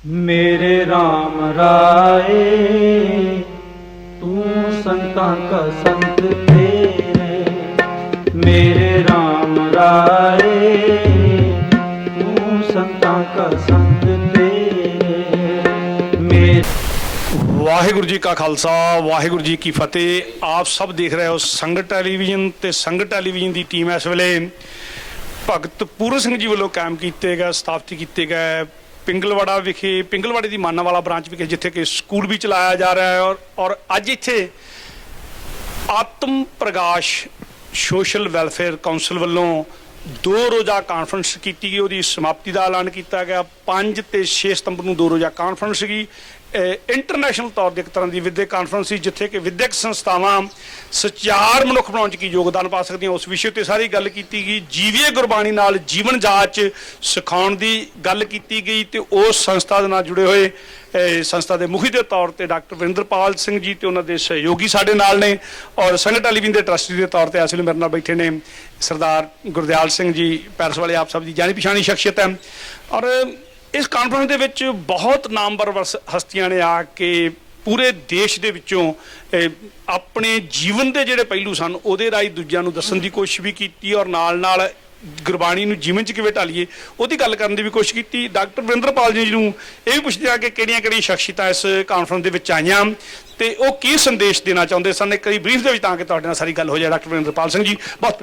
मेरे राम राय तू संतां का संत तेरे। मेरे राम राय तू संतां का संत तेरे। मेरे वाहिगुरु जी का खालसा वाहिगुरु जी की फतेह। आप सब देख रहे हो संगत टैलीविजन ते संगत टैलीविजन की टीम इस वेले भगत पूरन सिंह जी वालों कायम किए गए स्थापित किए गए पिंगलवाड़ा विखे पिंगलवाड़े की मानावाला ब्रांच विखे जिथे कि स्कूल भी चलाया जा रहा है और अज इत्थे आत्म प्रकाश सोशल वैलफेयर काउंसिल वालों 2 रोज़ा कानफ्रेंस की गई। उसकी समाप्ति का ऐलान किया गया। 5 ते 6 सितंबर को 2 रोज़ा कानफ्रेंस की इंटरनेशनल तौर पर एक तरह की विद्यक कानफ्रेंस सी जिथे कि विद्यक संस्थावां सचार मनुख बनाने च की योगदान पा सकदियां उस विषय पर सारी गल की गई। जीवीए गुरबाणी नाल जीवन जाच सिखाउण की गल की गई तो उस संस्था दे नाल जुड़े हुए संस्था के मुखी के तौर पर डॉक्टर वरिंदरपाल सिंह जी तो उन्होंने सहयोगी साडे नाल ने और संगत टैलीविजन के ट्रस्टी के तौर पर इस वेले मेरे नाल बैठे ने सरदार गुरदयाल सिंह जी पैरस वाले। आप सब की जानी पछाणी शख्सियत है और इस कानफ्रेंस के विच बहुत नामवर हस्तियां ने आके पूरे देश के विचों अपने जीवन के जोड़े पहलू सन उहदे राही दूजिआं नूं दस्सण की कोशिश भी की और नाल नाल गुरबाणी नूं जीवन च किवें ढालीए उहदी गल करन दी भी कोशिश की। डॉक्टर वरिंदरपाल जी नूं ये भी पुछदे आ कि किहड़ियां शख्सियतां इस कानफ्रेंस दे विच आईआं ते ओह की संदेश देना चाहुंदे सन। एक वारी ब्रीफ दे विच तां कि तुहाडे नाल सारी गल हो जाए। डॉक्टर वरिंदरपाल सिंह जी बहुत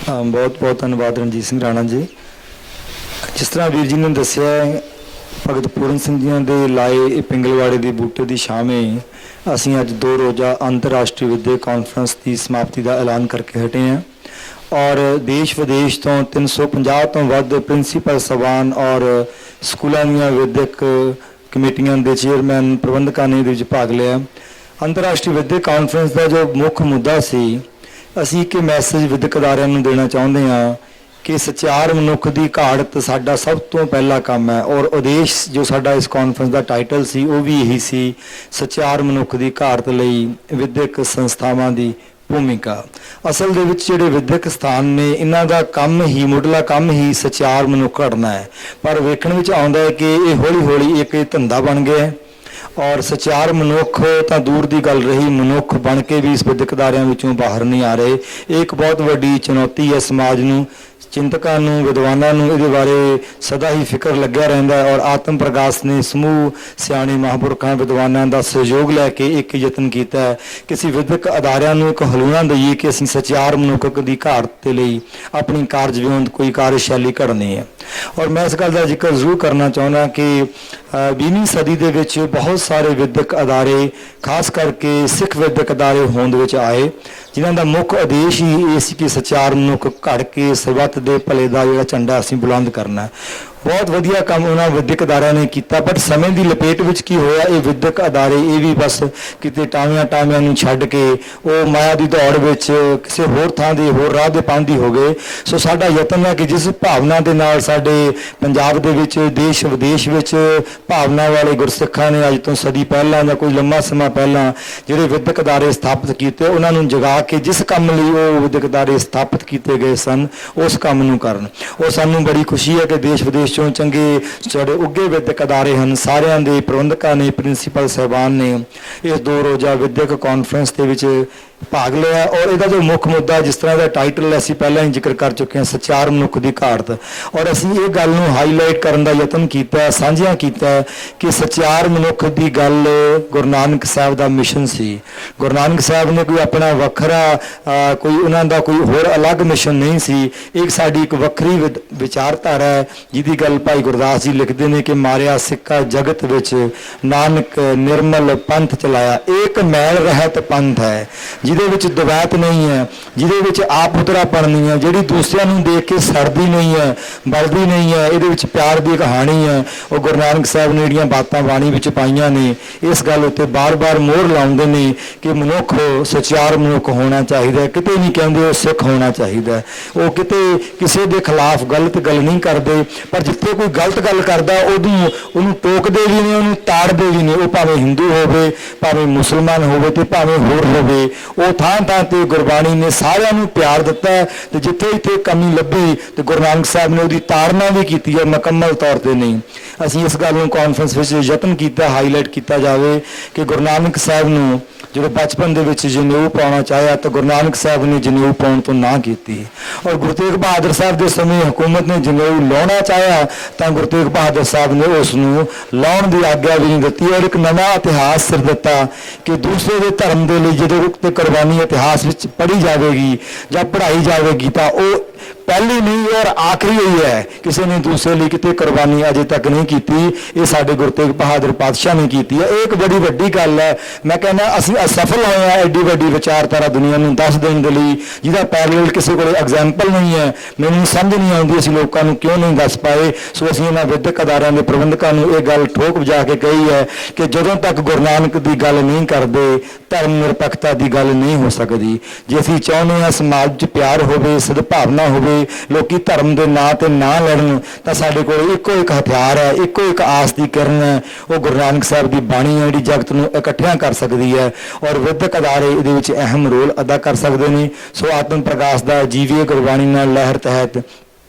बहुत बहुत धन्यवाद रणजीत सिंह राणा जी। जिस तरह वीर जी ने दसिया भगत पूरन सिंह जी के लाए पिंगलवाड़े के बूटे की छावें असी अज 2 रोज़ा अंतरराष्ट्रीय विद्या कॉन्फ्रेंस की समाप्ति का ऐलान करके हटे हैं और देश विदेश तो 350 तो वध प्रिंसीपल सभान और स्कूलों दी विद्यक कमेटियां के चेयरमैन प्रबंधकों ने इहदे विच भाग लिया। अंतरराष्ट्रीय विद्या कॉन्फ्रेंस का जो मुख्य मुद्दा सी असी एक मैसेज विद्यक अदारियां नूं देना चाहुंदे हां कि सचार मनुख की घाट साडा सब तो पहला काम है और उद्देश जो साडा इस कॉन्फ्रेंस का टाइटल सी वो भी यही सी सचार मनुख की घाट लई विद्यक संस्थावां की भूमिका। असल दे विच जिहड़े विद्यक स्थान ने इन्हां दा काम ही मुढ़ला काम ही सचार मनुख घड़ना है पर वेखण विच आउंदा है कि ये हौली हौली एक धंधा बन गया है और सचार मनुख तो दूर की गल रही मनुख बन के भी इस विद्यक अदारियां विचों बाहर नहीं आ रहे। एक बहुत वड्डी चुनौती है समाज नूं चिंतकों नूं विद्वानां नूं इहदे बारे सदा ही फिक्र लग्या रहिंदा है और आत्म प्रकाश ने समूह सियाणे महापुरखों विद्वानां दा सहयोग लैके एक यतन किया है कि असीं विद्यक अदारियां नूं एक हलूणा दईए कि असीं सचार मनुख की घाट दे लई अपनी कारज विਉਂਤ कोई कार्यशैली घड़नी है। और मैं इस गल का जिक्र जरूर करना चाहुंदा कि 20वीं सदी दे विच बहुत सारे विद्यक अदारे खास करके सिख विद्यक अदारे होंद विच आए जिन्हां दा मुख्य उद्देश ही ये सी कि सचार मनुख घड़ के सरबत दे भले दा जिहड़ा झंडा असीं बुलंद करना है। बहुत वधिया काम उन्होंने विद्यक अदारियां ने किया बट समय की लपेट में की होया ये विद्यक अदारे ये भी बस किते टावियां टावियां नूं छड्ड के वो माया की दौड़ में किसी होर थां दे होर राह दे पांदी हो गए। सो साडा यतन है कि जिस भावना दे नाल साडे पंजाब दे विच देश विदेश विच भावना वाले गुरसिखां ने अज तो सदी पहला या कोई लंबा समा पहला जिहड़े विद्यक अदारे स्थापित किए उन्होंने जगा के जिस काम लई वो विद्यक अदारे स्थापित किए गए सन उस काम नूं करन। और सानूं बड़ी खुशी है कि देश विदेश चों चंगे जोड़े उगे विद्यक अदारे हैं सारियां दे प्रबंधकों ने प्रिंसीपल साहबान ने इस 2 रोज़ा विद्यक कॉन्फ्रेंस के विच भाग लिया और इसका जो मुख्य मुद्दा जिस तरह का टाइटल असीं पहला ही जिक्र कर चुके हैं सचार मनुख की घाट और असीं ये गल नूं हाईलाइट करन दा यतन कीता साझियां कीता कि सचार मनुख की गल गुरु नानक साहब का मिशन सी। गुरु नानक साहब ने कोई अपना वखरा कोई उन्हां दा कोई होर अलग मिशन नहीं सी। एक साडी एक वखरी विचारधारा है जिहदी गल भाई गुरदास जी लिखते हैं कि मारिया सिक्का जगत विच नानक निर्मल पंथ चलाया एक मैल रहत पंथ है जिहदे विच दवैत नहीं है जिहदे विच आप उतरापन नहीं है जिहड़ी दूसरिਆਂ ਨੂੰ देख के सड़दी नहीं है बलदी नहीं है इहदे विच प्यार की कहानी है। और गुरु नानक साहब ने जिहड़ियां बातां बाणी विच पाईयां ने इस गल उत्ते बार बार मोहर लाउंदे ने कि मनुख सचार मनुख होना चाहिए किते नहीं कहंदे वो सिख होना चाहिए वो किते किसी के खिलाफ गलत गल नहीं करते पर जिथे कोई गलत गल करता उदों उन्होंने टोकते भी ने उन्होंने ताड़ते भी ने वो भावें हिंदू होवे भावें मुसलमान होवे ते भावें होर होवे ਉਹ ਥਾਂ ਤੇ ਗੁਰਬਾਣੀ ਨੇ ਸਾਰਿਆਂ ਨੂੰ ਪਿਆਰ ਦਿੱਤਾ ਹੈ ਤੇ ਜਿੱਥੇ ਜਿੱਥੇ ਕਮੀ ਲੱਭੀ ਤੇ ਗੁਰੂ ਨਾਨਕ ਸਾਹਿਬ ਨੇ ਉਹਦੀ ਤਾੜਨਾ ਵੀ ਕੀਤੀ ਹੈ, ਮੁਕੰਮਲ ਤੌਰ ਤੇ ਨਹੀਂ। ਅਸੀਂ ਇਸ ਗੱਲ ਨੂੰ ਕਾਨਫਰੰਸ ਵਿੱਚ ਯਤਨ ਕੀਤਾ, ਹਾਈਲਾਈਟ ਕੀਤਾ ਜਾਵੇ ਕਿ ਗੁਰੂ ਨਾਨਕ ਸਾਹਿਬ ਨੂੰ ਜਦੋਂ ਬਚਪਨ ਦੇ ਵਿੱਚ ਜਨੇਊ ਪਾਉਣਾ ਚਾਹਿਆ ਤਾਂ ਗੁਰੂ ਨਾਨਕ ਸਾਹਿਬ ਨੇ ਜਨੇਊ ਪਾਉਣ ਤੋਂ ਨਾ ਕੀਤੀ, ਔਰ ਗੁਰੂ ਤੇਗ ਬਹਾਦਰ ਸਾਹਿਬ ਦੇ ਸਮੇਂ ਹਕੂਮਤ ਨੇ ਜਨੇਊ ਲਾਉਣਾ ਚਾਹਿਆ ਤਾਂ ਗੁਰੂ ਤੇਗ ਬਹਾਦਰ ਸਾਹਿਬ ਨੇ ਉਸ ਨੂੰ ਲਾਉਣ ਦੀ ਆਗਿਆ ਵੀ ਨਹੀਂ ਦਿੱਤੀ, ਔਰ ਇੱਕ ਨਵਾਂ ਇਤਿਹਾਸ ਸਿਰ ਦਿੱਤਾ ਕਿ ਦੂਸਰੇ ਦੇ ਧਰਮ ਦੇ ਲਈ ਜਦੋਂ ਤੇ ਕੁਰਬਾਨੀ ਇਤਿਹਾਸ ਵਿੱਚ ਪੜ੍ਹੀ ਜਾਵੇਗੀ ਜਾਂ ਪੜ੍ਹਾਈ ਜਾਵੇਗੀ ਤਾਂ ਉਹ ਪਹਿਲੀ ਨਹੀਂ ਔਰ ਆਖਰੀ ਹੋਈ ਹੈ। ਕਿਸੇ ਨੇ ਦੂਸਰੇ ਲਈ ਕਿਤੇ ਕੁਰਬਾਨੀ ਅਜੇ ਤੱਕ ਨਹੀਂ ਕੀਤੀ, ਇਹ ਸਾਡੇ ਗੁਰੂ ਤੇਗ ਬਹਾਦਰ ਪਾਤਸ਼ਾਹ ਨੇ ਕੀਤੀ ਹੈ। ਇਹ ਇੱਕ ਬੜੀ ਵੱਡੀ ਗੱਲ ਹੈ। ਮੈਂ ਕਹਿੰਦਾ ਅਸੀਂ ਅਸਫਲ ਹੋਏ ਹਾਂ ਐਡੀ ਵੱਡੀ ਵਿਚਾਰਧਾਰਾ ਦੁਨੀਆ ਨੂੰ ਦੱਸ ਦੇਣ ਦੇ ਲਈ ਜਿਹਦਾ ਪੈਰਲਲ ਕਿਸੇ ਕੋਲ ਐਗਜ਼ਾਮਪਲ ਨਹੀਂ ਹੈ। ਮੈਨੂੰ ਸਮਝ ਨਹੀਂ ਆਉਂਦੀ ਅਸੀਂ ਲੋਕਾਂ ਨੂੰ ਕਿਉਂ ਨਹੀਂ ਦੱਸ ਪਾਏ। ਸੋ ਅਸੀਂ ਇਹਨਾਂ ਵਿਦਿਅਕ ਅਦਾਰਿਆਂ ਦੇ ਪ੍ਰਬੰਧਕਾਂ ਨੂੰ ਇਹ ਗੱਲ ਠੋਕ ਵਜਾ ਕੇ ਕਹੀ ਹੈ ਕਿ ਜਦੋਂ ਤੱਕ ਗੁਰੂ ਨਾਨਕ ਦੀ ਗੱਲ ਨਹੀਂ ਕਰਦੇ ਧਰਮ ਨਿਰਪੱਖਤਾ ਦੀ ਗੱਲ ਨਹੀਂ ਹੋ ਸਕਦੀ। ਜੇ ਅਸੀਂ ਚਾਹੁੰਦੇ ਹਾਂ ਸਮਾਜ 'ਚ ਪਿਆਰ ਹੋਵੇ, ਸਦਭਾਵਨਾ ਹੋਵੇ, ਲੋਕੀ ਧਰਮ ਦੇ ਨਾਂ ਤੇ ਨਾ ਲੜਨ ਤਾਂ ਸਾਡੇ ਕੋਲ ਇੱਕੋ ਇੱਕ ਹਥਿਆਰ ਹੈ, ਇੱਕੋ ਇੱਕ ਆਸ ਦੀ ਕਿਰਨ ਹੈ, ਉਹ ਗੁਰੂ ਨਾਨਕ ਸਾਹਿਬ ਦੀ ਬਾਣੀ ਹੈ ਜਿਹੜੀ ਜਗਤ ਨੂੰ ਇਕੱਠਿਆਂ ਕਰ ਸਕਦੀ ਹੈ ਔਰ ਵਿਦਿਅਕ ਅਦਾਰੇ ਇਹਦੇ ਵਿੱਚ ਅਹਿਮ ਰੋਲ ਅਦਾ ਕਰ ਸਕਦੇ ਨੇ। ਸੋ ਆਤਮ ਪ੍ਰਕਾਸ਼ ਦਾ ਜੀਵੀਏ ਗੁਰਬਾਣੀ ਨਾਲ ਲਹਿਰ ਤਹਿਤ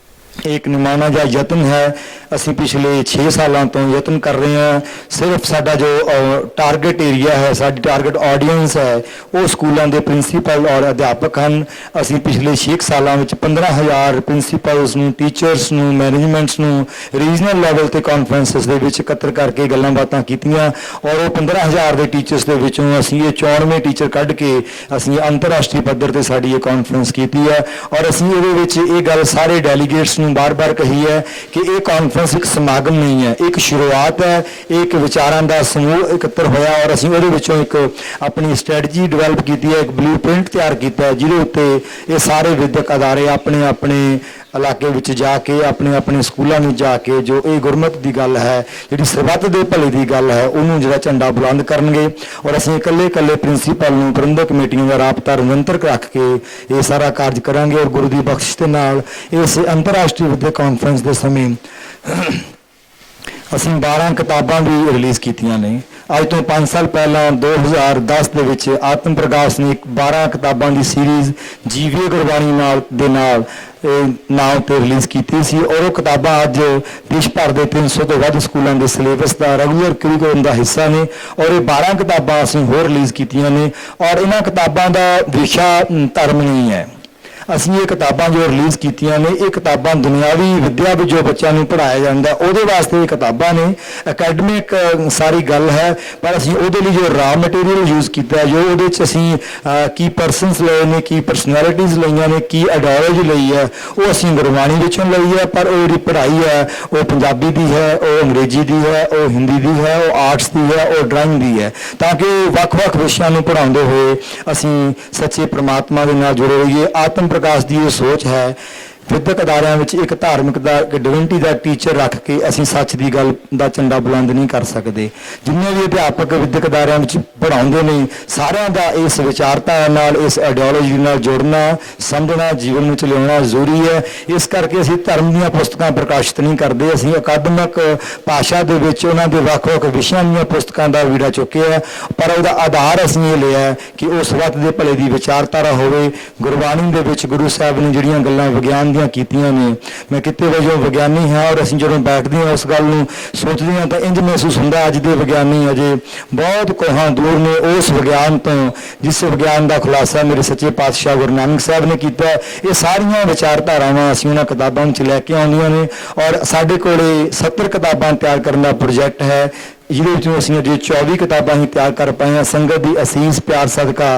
ਇੱਕ ਨਿਮਾਣਾ ਜਿਹਾ ਯਤਨ ਹੈ। ਅਸੀਂ ਪਿਛਲੇ 6 ਸਾਲਾਂ ਤੋਂ ਯਤਨ ਕਰ ਰਹੇ ਹਾਂ। ਸਿਰਫ ਸਾਡਾ ਜੋ ਟਾਰਗੇਟ ਏਰੀਆ ਹੈ, ਸਾਡੀ ਟਾਰਗੇਟ ਆਡੀਅנס ਹੈ, ਉਹ ਸਕੂਲਾਂ ਦੇ ਪ੍ਰਿੰਸੀਪਲ ਔਰ ਅਧਿਆਪਕ ਹਨ। ਅਸੀਂ ਪਿਛਲੇ 6 ਸਾਲਾਂ ਵਿੱਚ 15,000 ਪ੍ਰਿੰਸੀਪਲਸ ਨੂੰ, ਟੀਚਰਸ ਨੂੰ, ਮੈਨੇਜਮੈਂਟਸ ਨੂੰ ਰੀਜਨਲ ਲੈਵਲ ਤੇ ਕਾਨਫਰੰਸਿਸ ਦੇ ਵਿੱਚ ਇਕੱਤਰ ਕਰਕੇ ਗੱਲਾਂ ਬਾਤਾਂ ਕੀਤੀਆਂ ਔਰ ਉਹ 15,000 ਦੇ ਟੀਚਰਸ ਦੇ ਵਿੱਚੋਂ ਅਸੀਂ ਇਹ 94 ਟੀਚਰ ਕੱਢ ਕੇ ਅਸੀਂ ਅੰਤਰਰਾਸ਼ਟਰੀ ਪੱਧਰ ਤੇ ਸਾਡੀ ਇਹ ਕਾਨਫਰੰਸ ਕੀਤੀ ਹੈ। ਔਰ ਅਸੀਂ ਇਹਦੇ ਵਿੱਚ ਇਹ ਗੱਲ ਸਾਰੇ ਡੈਲੀਗੇਟਸ ਨੂੰ ਬਾਰ-ਬਾਰ ਕਹੀ ਹੈ ਕਿ ਇਹ ਕਾਨਫਰੰਸ ਇੱਕ ਸਮਾਗਮ ਨਹੀਂ ਹੈ, ਇੱਕ ਸ਼ੁਰੂਆਤ ਹੈ, ਇੱਕ ਵਿਚਾਰਾਂ ਦਾ ਸਮੂਹ ਇਕੱਤਰ ਹੋਇਆ ਔਰ ਅਸੀਂ ਉਹਦੇ ਵਿੱਚੋਂ ਇੱਕ ਆਪਣੀ ਸਟ੍ਰੈਟਜੀ ਡਿਵੈਲਪ ਕੀਤੀ ਹੈ, ਇੱਕ ਬਲੂਪ੍ਰਿੰਟ ਤਿਆਰ ਕੀਤਾ ਹੈ ਜਿਹਦੇ ਉੱਤੇ ਇਹ ਸਾਰੇ ਵਿਦਿਅਕ ਅਦਾਰੇ ਆਪਣੇ ਆਪਣੇ ਇਲਾਕੇ ਵਿੱਚ ਜਾ ਕੇ, ਆਪਣੇ ਆਪਣੇ ਸਕੂਲਾਂ ਵਿੱਚ ਜਾ ਕੇ ਜੋ ਇਹ ਗੁਰਮਤਿ ਦੀ ਗੱਲ ਹੈ, ਜਿਹੜੀ ਸਰਬੱਤ ਦੇ ਭਲੇ ਦੀ ਗੱਲ ਹੈ, ਉਹਨੂੰ ਜਿਹੜਾ ਝੰਡਾ ਬੁਲੰਦ ਕਰਨਗੇ। ਔਰ ਅਸੀਂ ਇਕੱਲੇ ਪ੍ਰਿੰਸੀਪਲ ਨੂੰ ਪ੍ਰਬੰਧਕ ਕਮੇਟੀਆਂ ਦਾ ਰਾਬਤਾ ਨਿਰੰਤਰ ਰੱਖ ਕੇ ਇਹ ਸਾਰਾ ਕਾਰਜ ਕਰਾਂਗੇ ਔਰ ਗੁਰੂ ਦੀ ਬਖਸ਼ਿਸ਼ ਦੇ ਨਾਲ ਇਸ ਅੰਤਰਰਾਸ਼ਟਰੀ ਵਿਦਿਅਕ ਕਾਨਫਰੰਸ ਦੇ ਸਮੇਂ ਅਸੀਂ 12 ਕਿਤਾਬਾਂ ਵੀ ਰਿਲੀਜ਼ ਕੀਤੀਆਂ ਨੇ। ਅੱਜ ਤੋਂ 5 ਸਾਲ ਪਹਿਲਾਂ 2010 ਦੇ ਵਿੱਚ ਆਤਮ ਪ੍ਰਕਾਸ਼ ਨੇ 12 ਕਿਤਾਬਾਂ ਦੀ ਸੀਰੀਜ਼ ਜੀਵੀਏ ਗੁਰਬਾਣੀ ਨਾਲ ਨਾਮ ਤੇ ਰਿਲੀਜ਼ ਕੀਤੀ ਸੀ ਔਰ ਉਹ ਕਿਤਾਬਾਂ ਅੱਜ ਦੇਸ਼ ਭਰ ਦੇ 300 ਤੋਂ ਵੱਧ ਸਕੂਲਾਂ ਦੇ ਸਿਲੇਬਸ ਦਾ ਰੈਗੂਲਰ ਕਰਿਕੂਲਮ ਦਾ ਹਿੱਸਾ ਨੇ ਔਰ ਇਹ 12 ਕਿਤਾਬਾਂ ਅਸੀਂ ਹੋਰ ਰਿਲੀਜ਼ ਕੀਤੀਆਂ ਨੇ ਔਰ ਇਹਨਾਂ ਕਿਤਾਬਾਂ ਦਾ ਵਿਸ਼ਾ ਧਰਮ ਨਹੀਂ ਹੈ। ਅਸੀਂ ਇਹ ਕਿਤਾਬਾਂ ਜੋ ਰਿਲੀਜ਼ ਕੀਤੀਆਂ ਨੇ ਇਹ ਕਿਤਾਬਾਂ ਦੁਨਿਆਵੀ ਵਿੱਦਿਆ ਵਿੱਚ ਜੋ ਬੱਚਿਆਂ ਨੂੰ ਪੜ੍ਹਾਇਆ ਜਾਂਦਾ ਉਹਦੇ ਵਾਸਤੇ ਇਹ ਕਿਤਾਬਾਂ ਨੇ, ਅਕੈਡਮਿਕ ਸਾਰੀ ਗੱਲ ਹੈ, ਪਰ ਅਸੀਂ ਉਹਦੇ ਲਈ ਜੋ ਰਾ ਮਟੀਰੀਅਲ ਯੂਜ਼ ਕੀਤਾ ਜੋ ਉਹਦੇ 'ਚ ਅਸੀਂ ਕੀ ਪਰਸਨਸ ਲਏ ਨੇ, ਕੀ ਪਰਸਨੈਲਿਟੀਜ਼ ਲਈਆਂ ਨੇ, ਕੀ ਆਈਡੀਓਲੋਜੀ ਲਈ ਹੈ, ਉਹ ਅਸੀਂ ਗੁਰਬਾਣੀ ਵਿੱਚੋਂ ਲਈ ਹੈ। ਪਰ ਉਹ ਜਿਹੜੀ ਪੜ੍ਹਾਈ ਹੈ ਉਹ ਪੰਜਾਬੀ ਦੀ ਹੈ, ਉਹ ਅੰਗਰੇਜ਼ੀ ਦੀ ਹੈ, ਉਹ ਹਿੰਦੀ ਦੀ ਹੈ, ਉਹ ਆਰਟਸ ਦੀ ਹੈ, ਉਹ ਡਰਾਇੰਗ ਦੀ ਹੈ, ਤਾਂ ਕਿ ਵੱਖ-ਵੱਖ ਵਿਸ਼ਿਆਂ ਨੂੰ ਪੜ੍ਹਾਉਂਦੇ ਹੋਏ ਅਸੀਂ ਸੱਚੇ ਪ੍ਰਮਾਤਮਾ ਦੇ ਨਾਲ ਜੁੜੇ ਰਹੀਏ। ਆਤਮ ਪ੍ਰਕਾਸ਼ ਦੀ ਇਹ ਸੋਚ ਹੈ ਵਿਦਿਅਕ ਅਦਾਰਿਆਂ ਵਿੱਚ ਇੱਕ ਧਾਰਮਿਕ ਦਾ ਡਿਵਿਨਿਟੀ ਦਾ ਟੀਚਰ ਰੱਖ ਕੇ ਅਸੀਂ ਸੱਚ ਦੀ ਗੱਲ ਦਾ ਝੰਡਾ ਬੁਲੰਦ ਨਹੀਂ ਕਰ ਸਕਦੇ। ਜਿੰਨੇ ਵੀ ਅਧਿਆਪਕ ਵਿਦਿਅਕ ਅਦਾਰਿਆਂ ਵਿੱਚ ਪੜ੍ਹਾਉਂਦੇ ਨੇ ਸਾਰਿਆਂ ਦਾ ਇਸ ਵਿਚਾਰਧਾਰਾ ਨਾਲ, ਇਸ ਆਈਡੀਓਲੋਜੀ ਨਾਲ ਜੁੜਨਾ, ਸਮਝਣਾ, ਜੀਵਨ ਵਿੱਚ ਲਿਆਉਣਾ ਜ਼ਰੂਰੀ ਹੈ। ਇਸ ਕਰਕੇ ਅਸੀਂ ਧਰਮ ਦੀਆਂ ਪੁਸਤਕਾਂ ਪ੍ਰਕਾਸ਼ਿਤ ਨਹੀਂ ਕਰਦੇ, ਅਸੀਂ ਅਕਾਦਮਿਕ ਭਾਸ਼ਾ ਦੇ ਵਿੱਚ ਉਹਨਾਂ ਦੇ ਵੱਖ-ਵੱਖ ਵਿਸ਼ਿਆਂ ਦੀਆਂ ਪੁਸਤਕਾਂ ਦਾ ਵੀੜਾ ਚੁੱਕਿਆ, ਪਰ ਉਹਦਾ ਆਧਾਰ ਅਸੀਂ ਇਹ ਲਿਆ ਕਿ ਉਹ ਸਰਬੱਤ ਦੇ ਭਲੇ ਦੀ ਵਿਚਾਰਧਾਰਾ ਹੋਵੇ। ਗੁਰਬਾਣੀ ਦੇ ਵਿੱਚ ਗੁਰੂ ਸਾਹਿਬ ਨੇ ਜਿਹੜੀਆਂ ਗੱਲਾਂ ਵਿਗਿਆਨ ਕੀਤੀਆਂ ਨੇ, ਮੈਂ ਕਿਤੇ ਵਜੋਂ ਵਿਗਿਆਨੀ ਹਾਂ ਔਰ ਅਸੀਂ ਜਦੋਂ ਬੈਠਦੇ ਹਾਂ ਉਸ ਗੱਲ ਨੂੰ ਸੋਚਦੇ ਹਾਂ ਤਾਂ ਇੰਜ ਮਹਿਸੂਸ ਹੁੰਦਾ ਅੱਜ ਦੇ ਵਿਗਿਆਨੀ ਅਜੇ ਬਹੁਤ ਕੋਹਾਂ ਦੂਰ ਨੇ ਉਸ ਵਿਗਿਆਨ ਤੋਂ ਜਿਸ ਵਿਗਿਆਨ ਦਾ ਖੁਲਾਸਾ ਮੇਰੇ ਸੱਚੇ ਪਾਤਸ਼ਾਹ ਗੁਰੂ ਨਾਨਕ ਸਾਹਿਬ ਨੇ ਕੀਤਾ। ਇਹ ਸਾਰੀਆਂ ਵਿਚਾਰਧਾਰਾਵਾਂ ਅਸੀਂ ਉਹਨਾਂ ਕਿਤਾਬਾਂ ਵਿੱਚ ਲੈ ਕੇ ਆਉਂਦੀਆਂ ਨੇ ਔਰ ਸਾਡੇ ਕੋਲੇ 70 ਕਿਤਾਬਾਂ ਤਿਆਰ ਕਰਨ ਦਾ ਪ੍ਰੋਜੈਕਟ ਹੈ ਜਿਹਦੇ ਵਿੱਚੋਂ ਅਸੀਂ ਅਜੇ 24 ਕਿਤਾਬਾਂ ਹੀ ਤਿਆਰ ਕਰ ਪਾਏ ਹਾਂ। ਸੰਗਤ ਦੀ ਅਸੀਸ ਪਿਆਰ ਸਦਕਾ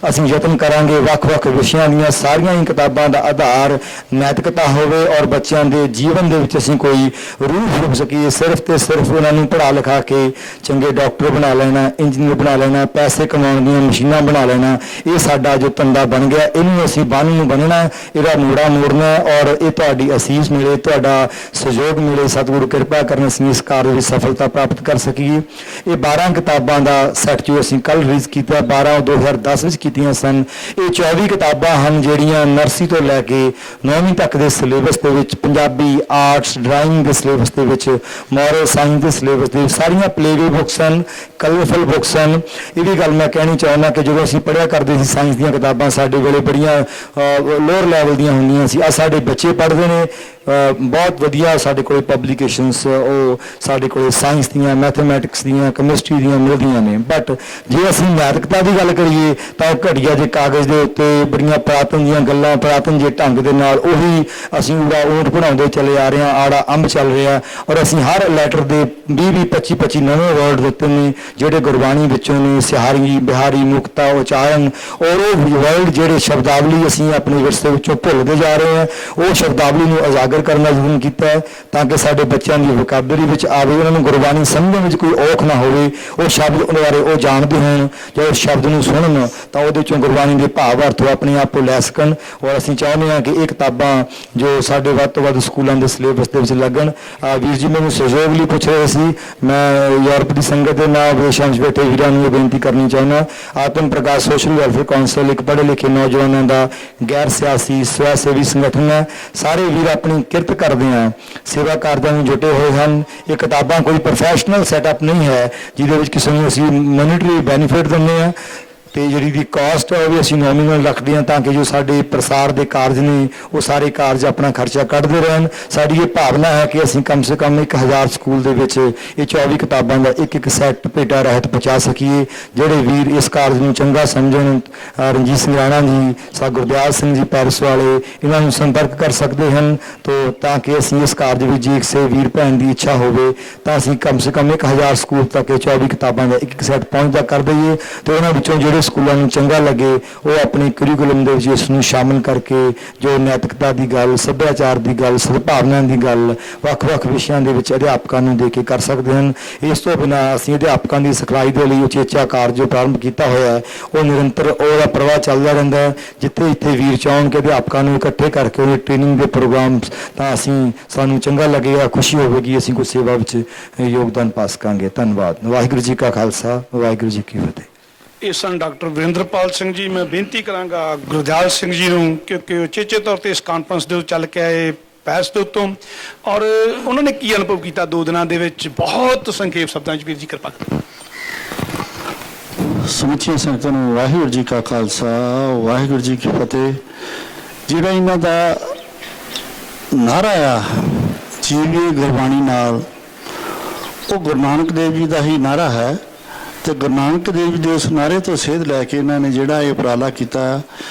ਅਸੀਂ ਯਤਨ ਕਰਾਂਗੇ ਵੱਖ-ਵੱਖ ਵਿਸ਼ਿਆਂ ਦੀਆਂ ਸਾਰੀਆਂ ਹੀ ਕਿਤਾਬਾਂ ਦਾ ਆਧਾਰ ਨੈਤਿਕਤਾ ਹੋਵੇ ਔਰ ਬੱਚਿਆਂ ਦੇ ਜੀਵਨ ਦੇ ਵਿੱਚ ਅਸੀਂ ਕੋਈ ਰੂਹ ਫੂਕ ਸਕੀਏ। ਸਿਰਫ ਤੇ ਸਿਰਫ ਉਹਨਾਂ ਨੂੰ ਪੜ੍ਹਾ ਲਿਖਾ ਕੇ ਚੰਗੇ ਡਾਕਟਰ ਬਣਾ ਲੈਣਾ, ਇੰਜੀਨੀਅਰ ਬਣਾ ਲੈਣਾ, ਪੈਸੇ ਕਮਾਉਣ ਦੀਆਂ ਮਸ਼ੀਨਾਂ ਬਣਾ ਲੈਣਾ, ਇਹ ਸਾਡਾ ਜੋ ਧੰਦਾ ਬਣ ਗਿਆ ਇਹਨੂੰ ਅਸੀਂ ਬੰਨ ਨੂੰ ਬੰਨਣਾ, ਇਹਦਾ ਮੋੜਾ ਮੋੜਨਾ ਔਰ ਇਹ ਤੁਹਾਡੀ ਅਸੀਸ ਮਿਲੇ, ਤੁਹਾਡਾ ਸਹਿਯੋਗ ਮਿਲੇ, ਸਤਿਗੁਰੂ ਕਿਰਪਾ ਕਰਨ ਅਸੀਂ ਇਸ ਕਾਰਜ ਵਿੱਚ ਸਫਲਤਾ ਪ੍ਰਾਪਤ ਕਰ ਸਕੀਏ। ਸੀਗੀ। ਇਹ 12 ਕਿਤਾਬਾਂ ਦਾ ਸੈੱਟ ਜੋ ਅਸੀਂ ਕੱਲ ਰਿਲੀਜ਼ ਕੀਤਾ, 12 2010 ਵਿੱਚ ਕੀਤੀਆਂ ਸਨ। ਇਹ 24 ਕਿਤਾਬਾਂ ਹਨ ਜਿਹੜੀਆਂ ਨਰਸਰੀ ਤੋਂ ਲੈ ਕੇ 9ਵੀਂ ਤੱਕ ਦੇ ਸਿਲੇਬਸ ਦੇ ਵਿੱਚ, ਪੰਜਾਬੀ, ਆਰਟਸ, ਡਰਾਇੰਗ ਦੇ ਸਿਲੇਬਸ ਦੇ ਵਿੱਚ, ਮੋਰਲ ਸਾਇੰਸ ਦੇ ਸਿਲੇਬਸ ਦੇ ਵਿੱਚ ਸਾਰੀਆਂ ਪਲੇਵੇ ਬੁੱਕਸ ਹਨ, ਕਲਰਫੁਲ ਬੁੱਕਸ ਹਨ। ਇਹ ਵੀ ਗੱਲ ਮੈਂ ਕਹਿਣੀ ਚਾਹੁੰਦਾ ਕਿ ਜਦੋਂ ਅਸੀਂ ਪੜ੍ਹਿਆ ਕਰਦੇ ਸੀ ਸਾਇੰਸ ਦੀਆਂ ਕਿਤਾਬਾਂ ਸਾਡੇ ਵੇਲੇ ਬੜੀਆਂ ਲੋਅਰ ਲੈਵਲ ਦੀਆਂ ਹੁੰਦੀਆਂ ਸੀ। ਆ ਸਾਡੇ ਬੱਚੇ ਪੜ੍ਹਦੇ ਨੇ, ਬਹੁਤ ਵਧੀਆ ਸਾਡੇ ਕੋਲ ਪਬਲੀਕੇਸ਼ਨਸ ਉਹ ਸਾਡੇ ਕੋਲ ਸਾਇੰਸ ਦੀਆਂ, ਮੈਥਮੈਟਿਕਸ ਦੀਆਂ, ਕੈਮਿਸਟਰੀ ਦੀਆਂ ਮਿਲਦੀਆਂ ਨੇ। ਬਟ ਜੇ ਅਸੀਂ ਨੈਤਿਕਤਾ ਦੀ ਗੱਲ ਕਰੀਏ ਤਾਂ ਉਹ ਘਟੀਆ ਜੇ ਕਾਗਜ਼ ਦੇ ਉੱਤੇ ਬੜੀਆਂ ਪੁਰਾਤਨ ਦੀਆਂ ਗੱਲਾਂ, ਪੁਰਾਤਨ ਜੇ ਢੰਗ ਦੇ ਨਾਲ ਉਹੀ ਅਸੀਂ ਊੜਾ ਊਂਠ ਬਣਾਉਂਦੇ ਚਲੇ ਆ ਰਹੇ ਹਾਂ, ਆੜਾ ਅੰਬ ਚੱਲ ਰਿਹਾ। ਔਰ ਅਸੀਂ ਹਰ ਲੈਟਰ ਦੇ 20 25 ਨਵੇਂ ਵਰਡ ਦਿੱਤੇ ਨੇ ਜਿਹੜੇ ਗੁਰਬਾਣੀ ਵਿੱਚੋਂ ਨੇ, ਸਿਹਾਰੀ, ਬਿਹਾਰੀ, ਮੁਕਤਾ, ਉਚਾਰਨ, ਔਰ ਉਹ ਵਰਡ ਜਿਹੜੇ ਸ਼ਬਦਾਵਲੀ ਅਸੀਂ ਆਪਣੇ ਵਿਰਸੇ ਵਿੱਚੋਂ ਭੁੱਲਦੇ ਜਾ ਰਹੇ ਹਾਂ, ਉਹ ਸ਼ਬਦਾਵਲੀ ਨੂੰ ਉਜਾਗਰ ਕਰਨਾ ਯਤਨ ਕੀਤਾ ਹੈ ਤਾਂ ਕਿ ਸਾਡੇ ਬੱਚਿਆਂ ਦੀ ਵੋਕੈਬਲਰੀ ਵਿੱਚ ਆਵੇ, ਉਹਨਾਂ ਨੂੰ ਗੁਰਬਾਣੀ ਸਮਝਣ ਵਿੱਚ ਕੋਈ ਔਖ ਨਾ ਹੋਵੇ, ਉਹ ਸ਼ਬਦ ਉਹਨਾਂ ਬਾਰੇ ਉਹ ਜਾਣਦੇ ਹੋਣ, ਜਦੋਂ ਸ਼ਬਦ ਨੂੰ ਸੁਣਨ ਤਾਂ ਉਹਦੇ ਚੋਂ ਗੁਰਬਾਣੀ ਦੇ ਭਾਵ ਅਰਥ ਉਹ ਆਪਣੇ ਆਪ ਤੋਂ ਲੈ ਸਕਣ। ਔਰ ਅਸੀਂ ਚਾਹੁੰਦੇ ਹਾਂ ਕਿ ਇਹ ਕਿਤਾਬਾਂ ਜੋ ਸਾਡੇ ਵੱਧ ਤੋਂ ਵੱਧ ਸਕੂਲਾਂ ਦੇ ਸਿਲੇਬਸ ਦੇ ਵਿੱਚ ਲੱਗਣ। ਵੀਰ ਜੀ ਮੈਨੂੰ ਸਹਿਯੋਗ ਲਈ ਪੁੱਛ ਰਹੇ ਸੀ, ਮੈਂ ਯੂਰਪ ਦੀ ਸੰਗਤ ਦੇ ਨਾਲ ਵਿਦੇਸ਼ਾਂ ਵਿੱਚ ਬੈਠੇ ਵੀਰਾਂ ਨੂੰ ਇਹ ਬੇਨਤੀ ਕਰਨੀ ਚਾਹੁੰਦਾ, ਆਤਮ ਪ੍ਰਕਾਸ਼ ਸੋਸ਼ਲ ਵੈਲਫੇਅਰ ਕੌਂਸਲ ਇੱਕ ਪੜ੍ਹੇ ਲਿਖੇ ਨੌਜਵਾਨਾਂ ਦਾ ਗੈਰ ਸਿਆਸੀ ਸਵੈ ਸੇਵੀ ਸੰਗਠਨ ਹੈ। ਸਾਰੇ ਵੀਰ ਆਪਣੀ ਕਿਰਤ ਕਰਦੇ ਆ, ਸੇਵਾ ਕਾਰਜਾਂ ਨੂੰ ਜੁਟੇ ਹੋਏ ਹਨ। ਇਹ ਕਿਤਾਬਾਂ ਕੋਈ ਪ੍ਰੋਫੈਸ਼ਨਲ ਸੈਟਅਪ ਨਹੀਂ ਹੈ ਜਿਹਦੇ ਵਿੱਚ ਕਿਸੇ ਨੂੰ ਅਸੀਂ ਮੋਨੀਟਰੀ ਬੈਨੀਫਿਟ ਦਿੰਦੇ ਆ, ਤੇ ਜਿਹੜੀ ਦੀ ਕਾਸਟ ਹੈ ਉਹ ਵੀ ਅਸੀਂ ਨੋਮੀਨਲ ਰੱਖਦੇ ਹਾਂ ਤਾਂ ਕਿ ਜੋ ਸਾਡੇ ਪ੍ਰਸਾਰ ਦੇ ਕਾਰਜ ਨੇ ਉਹ ਸਾਰੇ ਕਾਰਜ ਆਪਣਾ ਖਰਚਾ ਕੱਢਦੇ ਰਹਿਣ। ਸਾਡੀ ਇਹ ਭਾਵਨਾ ਹੈ ਕਿ ਅਸੀਂ ਕਮ ਸੇ ਕਮ 1000 ਸਕੂਲ ਦੇ ਵਿੱਚ ਇਹ 24 ਕਿਤਾਬਾਂ ਦਾ ਇੱਕ ਸੈੱਟ ਭੇਟਾ ਰਹਿਤ ਪਹੁੰਚਾ ਸਕੀਏ। ਜਿਹੜੇ ਵੀਰ ਇਸ ਕਾਰਜ ਨੂੰ ਚੰਗਾ ਸਮਝਣ, ਰਣਜੀਤ ਸਿੰਘ ਰਾਣਾ ਜੀ, ਸਾ ਗੁਰਦਿਆਲ ਸਿੰਘ ਜੀ ਪੈਰਿਸ ਵਾਲੇ, ਇਹਨਾਂ ਨੂੰ ਸੰਪਰਕ ਕਰ ਸਕਦੇ ਹਨ ਤਾਂ ਕਿ ਅਸੀਂ ਇਸ ਕਾਰਜ ਵਿੱਚ ਜੇ ਕਿਸੇ ਵੀਰ ਭੈਣ ਦੀ ਇੱਛਾ ਹੋਵੇ ਤਾਂ ਅਸੀਂ ਕਮ ਸੇ ਕਮ 1000 ਸਕੂਲ ਤੱਕ ਇਹ 24 ਕਿਤਾਬਾਂ ਦਾ ਇੱਕ ਸੈੱਟ ਪਹੁੰਚਦਾ ਕਰ ਦਈਏ ਤੇ ਉਹਨਾਂ ਵਿੱਚੋਂ ਜਿਹੜੇ ਸਕੂਲਾਂ ਨੂੰ ਚੰਗਾ ਲੱਗੇ ਉਹ ਆਪਣੇ ਕਰਿਕੂਲਮ ਦੇ ਵਿੱਚ ਇਸ ਨੂੰ ਸ਼ਾਮਲ ਕਰਕੇ ਜੋ ਨੈਤਿਕਤਾ ਦੀ ਗੱਲ, ਸੱਭਿਆਚਾਰ ਦੀ ਗੱਲ, ਸਦਭਾਵਨਾ ਦੀ ਗੱਲ ਵੱਖ-ਵੱਖ ਵਿਸ਼ਿਆਂ ਦੇ ਵਿੱਚ ਅਧਿਆਪਕਾਂ ਨੂੰ ਦੇ ਕੇ ਕਰ ਸਕਦੇ ਹਨ। ਇਸ ਤੋਂ ਬਿਨਾਂ ਅਸੀਂ ਅਧਿਆਪਕਾਂ ਦੀ ਸਿਖਲਾਈ ਦੇ ਲਈ ਉਚੇਚਾ ਕਾਰਜ ਜੋ ਪ੍ਰਾਰੰਭ ਕੀਤਾ ਹੋਇਆ ਹੈ ਉਹ ਨਿਰੰਤਰ ਉਹਦਾ ਪ੍ਰਵਾਹ ਚੱਲਦਾ ਰਹਿੰਦਾ ਹੈ। ਜਿੱਥੇ ਵੀਰ ਚਾਹੁਣ ਕਿ ਅਧਿਆਪਕਾਂ ਨੂੰ ਇਕੱਠੇ ਕਰਕੇ ਉਹਦੇ ਟ੍ਰੇਨਿੰਗ ਦੇ ਪ੍ਰੋਗਰਾਮ ਤਾਂ ਸਾਨੂੰ ਚੰਗਾ ਲੱਗੇਗਾ, ਖੁਸ਼ੀ ਹੋਵੇਗੀ, ਅਸੀਂ ਕੋਈ ਸੇਵਾ ਵਿੱਚ ਯੋਗਦਾਨ ਪਾ ਸਕਾਂਗੇ। ਧੰਨਵਾਦ। ਵਾਹਿਗੁਰੂ ਜੀ ਕਾ ਖਾਲਸਾ, ਵਾਹਿਗੁਰੂ ਜੀ ਕੀ ਫਤਿਹ। ਇਹ ਸਨ ਡਾਕਟਰ ਵਰਿੰਦਰਪਾਲ ਸਿੰਘ ਜੀ। ਮੈਂ ਬੇਨਤੀ ਕਰਾਂਗਾ ਗੁਰਦਿਆਲ ਸਿੰਘ ਜੀ ਨੂੰ, ਕਿਉਂਕਿ ਉਹ ਚੇਚੇ ਤੌਰ ਤੇ ਇਸ ਕਾਨਫਰੰਸ ਦੇ ਉੱਤੇ ਚੱਲ ਕੇ ਆਏ ਪੈਰਿਸ ਦੇ ਉੱਤੋਂ, ਔਰ ਉਹਨਾਂ ਨੇ ਕੀ ਅਨੁਭਵ ਕੀਤਾ 2 ਦਿਨਾਂ ਦੇ ਵਿੱਚ, ਬਹੁਤ ਸੰਖੇਪ ਸ਼ਬਦਾਂ 'ਚ ਵੀਰ ਜੀ ਕਿਰਪਾ ਕਰੋ। ਸਮੁੱਚੀਆਂ ਸੰਗਤਾਂ ਨੂੰ ਵਾਹਿਗੁਰੂ ਜੀ ਕਾ ਖਾਲਸਾ, ਵਾਹਿਗੁਰੂ ਜੀ ਕੀ ਫਤਿਹ। ਜਿਹੜਾ ਇਹਨਾਂ ਦਾ ਨਾਅਰਾ ਆ ਜੀਵੀਏ ਗੁਰਬਾਣੀ ਨਾਲ, ਉਹ ਗੁਰੂ ਨਾਨਕ ਦੇਵ ਜੀ ਦਾ ਹੀ ਨਾਅਰਾ ਹੈ ਤੇ ਗੁਰੂ ਨਾਨਕ ਦੇਵ ਜੀ ਦੇ ਉਸ ਨਾਅਰੇ ਤੋਂ ਸੇਧ ਲੈ ਕੇ ਇਹਨਾਂ ਨੇ ਜਿਹੜਾ ਇਹ ਉਪਰਾਲਾ ਕੀਤਾ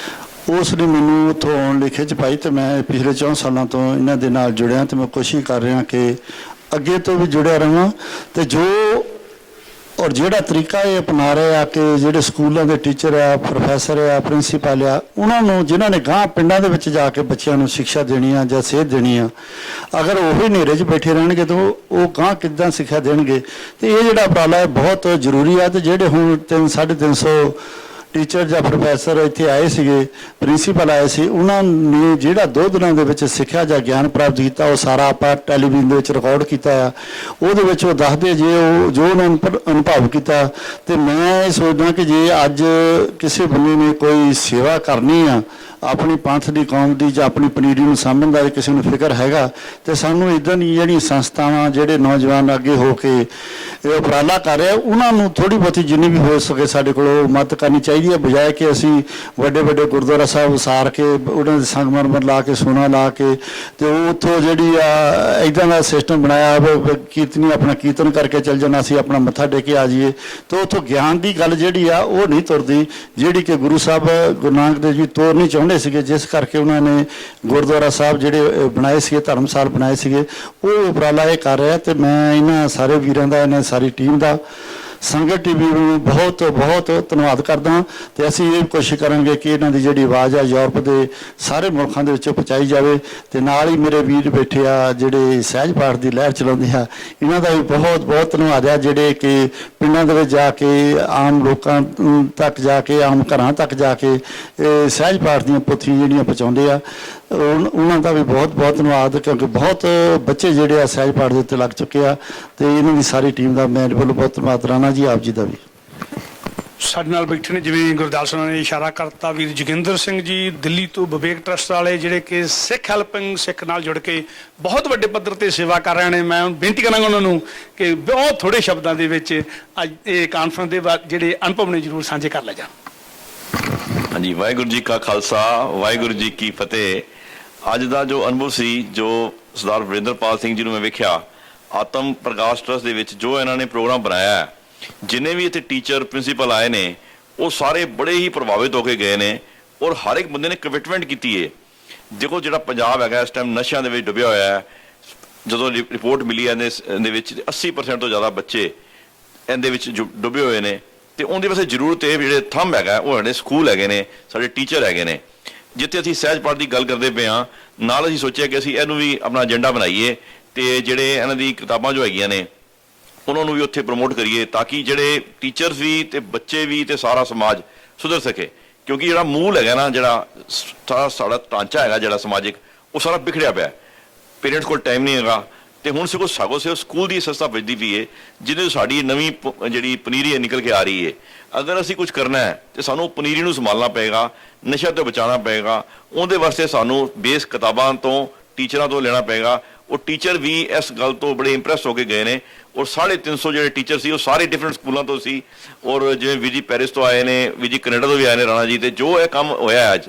ਉਸ ਨੇ ਮੈਨੂੰ ਉੱਥੋਂ ਆਉਣ ਲਈ ਖਿੱਚ ਪਾਈ ਤੇ ਮੈਂ ਪਿਛਲੇ 4 ਸਾਲਾਂ ਤੋਂ ਇਹਨਾਂ ਦੇ ਨਾਲ ਜੁੜਿਆ ਤੇ ਮੈਂ ਕੋਸ਼ਿਸ਼ ਕਰ ਰਿਹਾ ਕਿ ਅੱਗੇ ਤੋਂ ਵੀ ਜੁੜਿਆ ਰਹਾਂ ਤੇ ਜੋ ਔਰ ਜਿਹੜਾ ਤਰੀਕਾ ਇਹ ਅਪਣਾ ਰਹੇ ਆ ਕਿ ਜਿਹੜੇ ਸਕੂਲਾਂ ਦੇ ਟੀਚਰ ਆ, ਪ੍ਰੋਫੈਸਰ ਆ, ਪ੍ਰਿੰਸੀਪਲ ਆ, ਉਹਨਾਂ ਨੂੰ ਜਿਨ੍ਹਾਂ ਨੇ ਗਾਂ ਪਿੰਡਾਂ ਦੇ ਵਿੱਚ ਜਾ ਕੇ ਬੱਚਿਆਂ ਨੂੰ ਸਿੱਖਿਆ ਦੇਣੀ ਆ ਜਾਂ ਸੇਧ ਦੇਣੀ ਆ, ਅਗਰ ਉਹ ਹੀ ਹਨੇਰੇ 'ਚ ਬੈਠੇ ਰਹਿਣਗੇ ਤਾਂ ਉਹ ਗਾਂ ਕਿੱਦਾਂ ਸਿੱਖਿਆ ਦੇਣਗੇ। ਤੇ ਇਹ ਜਿਹੜਾ ਉਪਰਾਲਾ ਹੈ ਬਹੁਤ ਜ਼ਰੂਰੀ ਆ। ਤੇ ਜਿਹੜੇ ਹੁਣ 350 ਟੀਚਰ ਜਾਂ ਪ੍ਰੋਫੈਸਰ ਇੱਥੇ ਆਏ ਸੀਗੇ, ਪ੍ਰਿੰਸੀਪਲ ਆਏ ਸੀ, ਉਹਨਾਂ ਨੇ ਜਿਹੜਾ 2 ਦਿਨਾਂ ਦੇ ਵਿੱਚ ਸਿੱਖਿਆ ਜਾਂ ਗਿਆਨ ਪ੍ਰਾਪਤ ਕੀਤਾ ਉਹ ਸਾਰਾ ਆਪਾਂ ਟੈਲੀਵਿਜ਼ਨ ਦੇ ਵਿੱਚ ਰਿਕਾਰਡ ਕੀਤਾ ਆ। ਉਹਦੇ ਵਿੱਚ ਉਹ ਦੱਸਦੇ ਜੇ ਉਹ ਜੋ ਉਹਨਾਂ ਨੂੰ ਅਨੁਭਵ ਕੀਤਾ। ਤੇ ਮੈਂ ਇਹ ਸੋਚਦਾ ਕਿ ਜੇ ਅੱਜ ਕਿਸੇ ਬੰਦੇ ਨੇ ਕੋਈ ਸੇਵਾ ਕਰਨੀ ਆ ਆਪਣੀ ਪੰਥ ਦੀ, ਕੌਮ ਦੀ ਜਾਂ ਆਪਣੀ ਪਨੀਰੀ ਨੂੰ ਸਾਂਭਣ ਦਾ ਕਿਸੇ ਨੂੰ ਫਿਕਰ ਹੈਗਾ ਤੇ ਸਾਨੂੰ ਇੱਦਾਂ ਦੀ ਜਿਹੜੀਆਂ ਸੰਸਥਾਵਾਂ, ਜਿਹੜੇ ਨੌਜਵਾਨ ਅੱਗੇ ਹੋ ਕੇ ਇਹ ਉਪਰਾਲਾ ਕਰ ਰਹੇ ਉਹਨਾਂ ਨੂੰ ਥੋੜ੍ਹੀ ਬਹੁਤੀ ਜਿੰਨੀ ਵੀ ਹੋ ਸਕੇ ਸਾਡੇ ਕੋਲ ਉਹ ਮਦਦ ਕਰਨੀ ਚਾਹੀਦੀ ਹੈ, ਬਜਾਏ ਕਿ ਅਸੀਂ ਵੱਡੇ ਵੱਡੇ ਗੁਰਦੁਆਰਾ ਸਾਹਿਬ ਉਸਾਰ ਕੇ ਉਹਨਾਂ ਦੇ ਸੰਗਮਰਮਰ ਲਾ ਕੇ, ਸੋਨਾ ਲਾ ਕੇ ਤੇ ਉਹ ਉੱਥੋਂ ਜਿਹੜੀ ਆ ਇੱਦਾਂ ਦਾ ਸਿਸਟਮ ਬਣਾਇਆ ਕੀਰਤਨੀ ਆਪਣਾ ਕੀਰਤਨ ਕਰਕੇ ਚੱਲ ਜਾਣਾ, ਅਸੀਂ ਆਪਣਾ ਮੱਥਾ ਟੇਕ ਕੇ ਆ ਜਾਈਏ। ਤਾਂ ਉੱਥੋਂ ਗਿਆਨ ਦੀ ਗੱਲ ਜਿਹੜੀ ਆ ਉਹ ਨਹੀਂ ਤੁਰਦੀ, ਜਿਹੜੀ ਕਿ ਗੁਰੂ ਸਾਹਿਬ ਗੁਰੂ ਨਾਨਕ ਦੇਵ ਜੀ ਤੋਰਨੀ ਚਾਹੁੰਦੇ ਸੀਗੇ, ਜਿਸ ਕਰਕੇ ਉਹਨਾਂ ਨੇ ਗੁਰਦੁਆਰਾ ਸਾਹਿਬ ਜਿਹੜੇ ਬਣਾਏ ਸੀਗੇ, ਧਰਮਸਾਲ ਬਣਾਏ ਸੀਗੇ, ਉਹ ਉਪਰਾਲਾ ਇਹ ਕਰ ਰਿਹਾ। ਤੇ ਮੈਂ ਇਹਨਾਂ ਸਾਰੇ ਵੀਰਾਂ ਦਾ, ਇਹਨਾਂ ਸਾਰੀ ਟੀਮ ਦਾ, ਸੰਗਤ ਟੀਵੀ ਨੂੰ ਬਹੁਤ ਬਹੁਤ ਧੰਨਵਾਦ ਕਰਦਾ ਤੇ ਅਸੀਂ ਇਹ ਕੋਸ਼ਿਸ਼ ਕਰਾਂਗੇ ਕਿ ਇਹਨਾਂ ਦੀ ਜਿਹੜੀ ਆਵਾਜ਼ ਆ ਯੂਰਪ ਦੇ ਸਾਰੇ ਮੁਲਕਾਂ ਦੇ ਵਿੱਚ ਪਹੁੰਚਾਈ ਜਾਵੇ। ਤੇ ਨਾਲ ਹੀ ਮੇਰੇ ਵੀਰ ਬੈਠੇ ਆ ਜਿਹੜੇ ਸਹਿਜ ਪਾਠ ਦੀ ਲਹਿਰ ਚਲਾਉਂਦੇ ਆ, ਇਹਨਾਂ ਦਾ ਵੀ ਬਹੁਤ ਬਹੁਤ ਧੰਨਵਾਦ ਆ, ਜਿਹੜੇ ਕਿ ਪਿੰਡਾਂ ਦੇ ਵਿੱਚ ਜਾ ਕੇ ਆਮ ਲੋਕਾਂ ਤੱਕ ਜਾ ਕੇ, ਆਮ ਘਰਾਂ ਤੱਕ ਜਾ ਕੇ ਸਹਿਜ ਪਾਠ ਦੀਆਂ ਪੋਥੀਆਂ ਜਿਹੜੀਆਂ ਪਹੁੰਚਾਉਂਦੇ ਆ। ਉਹਨਾਂ ਦਾ ਵੀ ਬਹੁਤ ਬਹੁਤ ਧੰਨਵਾਦ, ਕਿਉਂਕਿ ਬਹੁਤ ਬੱਚੇ ਜਿਹੜੇ ਆ ਸਹਿਜ ਪਾਠ ਦੇ ਉੱਤੇ ਲੱਗ ਚੁੱਕੇ ਆ, ਤੇ ਇਹਨਾਂ ਦੀ ਸਾਰੀ ਟੀਮ ਦਾ ਮੇਰੇ ਵੱਲੋਂ ਬਹੁਤ ਧੰਨਵਾਦ। ਰਾਣਾ ਜੀ ਆਪ ਜੀ ਦਾ ਵੀ। ਸਾਡੇ ਨਾਲ ਬੈਠੇ ਨੇ, ਜਿਵੇਂ ਗੁਰਦਾਸ ਹੋਣਾ ਨੇ ਇਸ਼ਾਰਾ ਕਰਤਾ, ਵੀਰ ਜੋਗਿੰਦਰ ਸਿੰਘ ਜੀ ਦਿੱਲੀ ਤੋਂ ਵਿਵੇਕ ਟਰਸਟ ਵਾਲੇ, ਜਿਹੜੇ ਕਿ ਸਿੱਖ ਹੈਲਪਿੰਗ ਸਿੱਖ ਨਾਲ ਜੁੜ ਕੇ ਬਹੁਤ ਵੱਡੇ ਪੱਧਰ ਤੇ ਸੇਵਾ ਕਰ ਰਹੇ ਨੇ। ਮੈਂ ਬੇਨਤੀ ਕਰਾਂਗਾ ਉਹਨਾਂ ਨੂੰ ਕਿ ਬਹੁਤ ਥੋੜੇ ਸ਼ਬਦਾਂ ਦੇ ਵਿੱਚ ਅੱਜ ਇਹ ਕਾਨਫਰੰਸ ਦੇ ਜਿਹੜੇ ਅਨੁਭਵ ਨੇ ਜ਼ਰੂਰ ਸਾਂਝੇ ਕਰ ਲੈ ਜਾਣ। ਹਾਂਜੀ, ਵਾਹਿਗੁਰੂ ਜੀ ਕਾ ਖਾਲਸਾ, ਵਾਹਿਗੁਰੂ ਜੀ ਕੀ ਫਤਿਹ। ਅੱਜ ਦਾ ਜੋ ਅਨੁਭਵ ਸੀ, ਜੋ ਸਰਦਾਰ ਵਰਿੰਦਰਪਾਲ ਸਿੰਘ ਜੀ ਨੂੰ ਮੈਂ ਵੇਖਿਆ ਆਤਮ ਪ੍ਰਕਾਸ਼ ਟਰਸਟ ਦੇ ਵਿੱਚ, ਜੋ ਇਹਨਾਂ ਨੇ ਪ੍ਰੋਗਰਾਮ ਬਣਾਇਆ ਹੈ, ਜਿੰਨੇ ਵੀ ਇੱਥੇ ਟੀਚਰ ਪ੍ਰਿੰਸੀਪਲ ਆਏ ਨੇ ਉਹ ਸਾਰੇ ਬੜੇ ਹੀ ਪ੍ਰਭਾਵਿਤ ਹੋ ਕੇ ਗਏ ਨੇ, ਔਰ ਹਰ ਇੱਕ ਬੰਦੇ ਨੇ ਕਮਿਟਮੈਂਟ ਕੀਤੀ ਹੈ। ਦੇਖੋ ਜਿਹੜਾ ਪੰਜਾਬ ਹੈਗਾ ਇਸ ਟਾਈਮ ਨਸ਼ਿਆਂ ਦੇ ਵਿੱਚ ਡੁੱਬਿਆ ਹੋਇਆ ਹੈ। ਜਦੋਂ ਰਿਪੋਰਟ ਮਿਲੀ ਇਹਦੇ ਵਿੱਚ 80% ਤੋਂ ਜ਼ਿਆਦਾ ਬੱਚੇ ਇਹਦੇ ਵਿੱਚ ਡੁੱਬੇ ਹੋਏ ਨੇ, ਤੇ ਉਹਦੇ ਵਾਸਤੇ ਜ਼ਰੂਰਤ ਹੈ ਜਿਹੜੇ ਥੰਮ ਹੈਗਾ ਉਹ ਸਾਡੇ ਸਕੂਲ ਹੈਗੇ ਨੇ, ਸਾਡੇ ਟੀਚਰ ਹੈਗੇ ਨੇ। ਜਿੱਥੇ ਅਸੀਂ ਸਹਿਜ ਪਾਠ ਦੀ ਗੱਲ ਕਰਦੇ ਪਏ ਹਾਂ, ਨਾਲ ਅਸੀਂ ਸੋਚਿਆ ਕਿ ਅਸੀਂ ਇਹਨੂੰ ਵੀ ਆਪਣਾ ਏਜੰਡਾ ਬਣਾਈਏ, ਤੇ ਜਿਹੜੇ ਇਹਨਾਂ ਦੀ ਕਿਤਾਬਾਂ ਜੋ ਹੈਗੀਆਂ ਨੇ ਉਹਨਾਂ ਨੂੰ ਵੀ ਉੱਥੇ ਪ੍ਰਮੋਟ ਕਰੀਏ, ਤਾਂ ਕਿ ਜਿਹੜੇ ਟੀਚਰਸ ਵੀ ਤੇ ਬੱਚੇ ਵੀ ਤੇ ਸਾਰਾ ਸਮਾਜ ਸੁਧਰ ਸਕੇ। ਕਿਉਂਕਿ ਜਿਹੜਾ ਮੂਲ ਹੈਗਾ ਨਾ, ਜਿਹੜਾ ਸਾਡਾ ਢਾਂਚਾ ਹੈਗਾ ਜਿਹੜਾ ਸਮਾਜਿਕ, ਉਹ ਸਾਰਾ ਵਿਖੜਿਆ ਪਿਆ। ਪੇਰੈਂਟਸ ਕੋਲ ਟਾਈਮ ਨਹੀਂ ਹੈਗਾ, ਤੇ ਹੁਣ ਸਾਗੋ ਸਕੂਲ ਦੀ ਸੰਸਥਾ ਵੱਜਦੀ ਪਈ ਹੈ, ਜਿਹਦੇ ਸਾਡੀ ਨਵੀਂ ਜਿਹੜੀ ਪਨੀਰੀ ਹੈ ਨਿਕਲ ਕੇ ਆ ਰਹੀ ਹੈ। ਅਗਰ ਅਸੀਂ ਕੁਝ ਕਰਨਾ ਹੈ ਤੇ ਸਾਨੂੰ ਪਨੀਰੀ ਨੂੰ ਸੰਭਾਲਣਾ ਪਏਗਾ, ਨਸ਼ਾ ਤੋਂ ਬਚਾਉਣਾ ਪਏਗਾ। ਉਹਦੇ ਵਾਸਤੇ ਸਾਨੂੰ ਬੇਸ ਕਿਤਾਬਾਂ ਤੋਂ, ਟੀਚਰਾਂ ਤੋਂ ਲੈਣਾ ਪਏਗਾ। ਉਹ ਟੀਚਰ ਵੀ ਇਸ ਗੱਲ ਤੋਂ ਬੜੇ ਇੰਪ੍ਰੈਸ ਹੋ ਕੇ ਗਏ ਨੇ, ਔਰ 350 ਜਿਹੜੇ ਟੀਚਰ ਸੀ ਉਹ ਸਾਰੇ ਡਿਫਰੈਂਟ ਸਕੂਲਾਂ ਤੋਂ ਸੀ, ਔਰ ਜਿਵੇਂ ਵੀਜੀ ਪੈਰਿਸ ਤੋਂ ਆਏ ਨੇ, ਵੀਜੀ ਕੈਨੇਡਾ ਤੋਂ ਵੀ ਆਏ ਨੇ, ਰਾਣਾ ਜੀ। ਤੇ ਜੋ ਇਹ ਕੰਮ ਹੋਇਆ ਅੱਜ,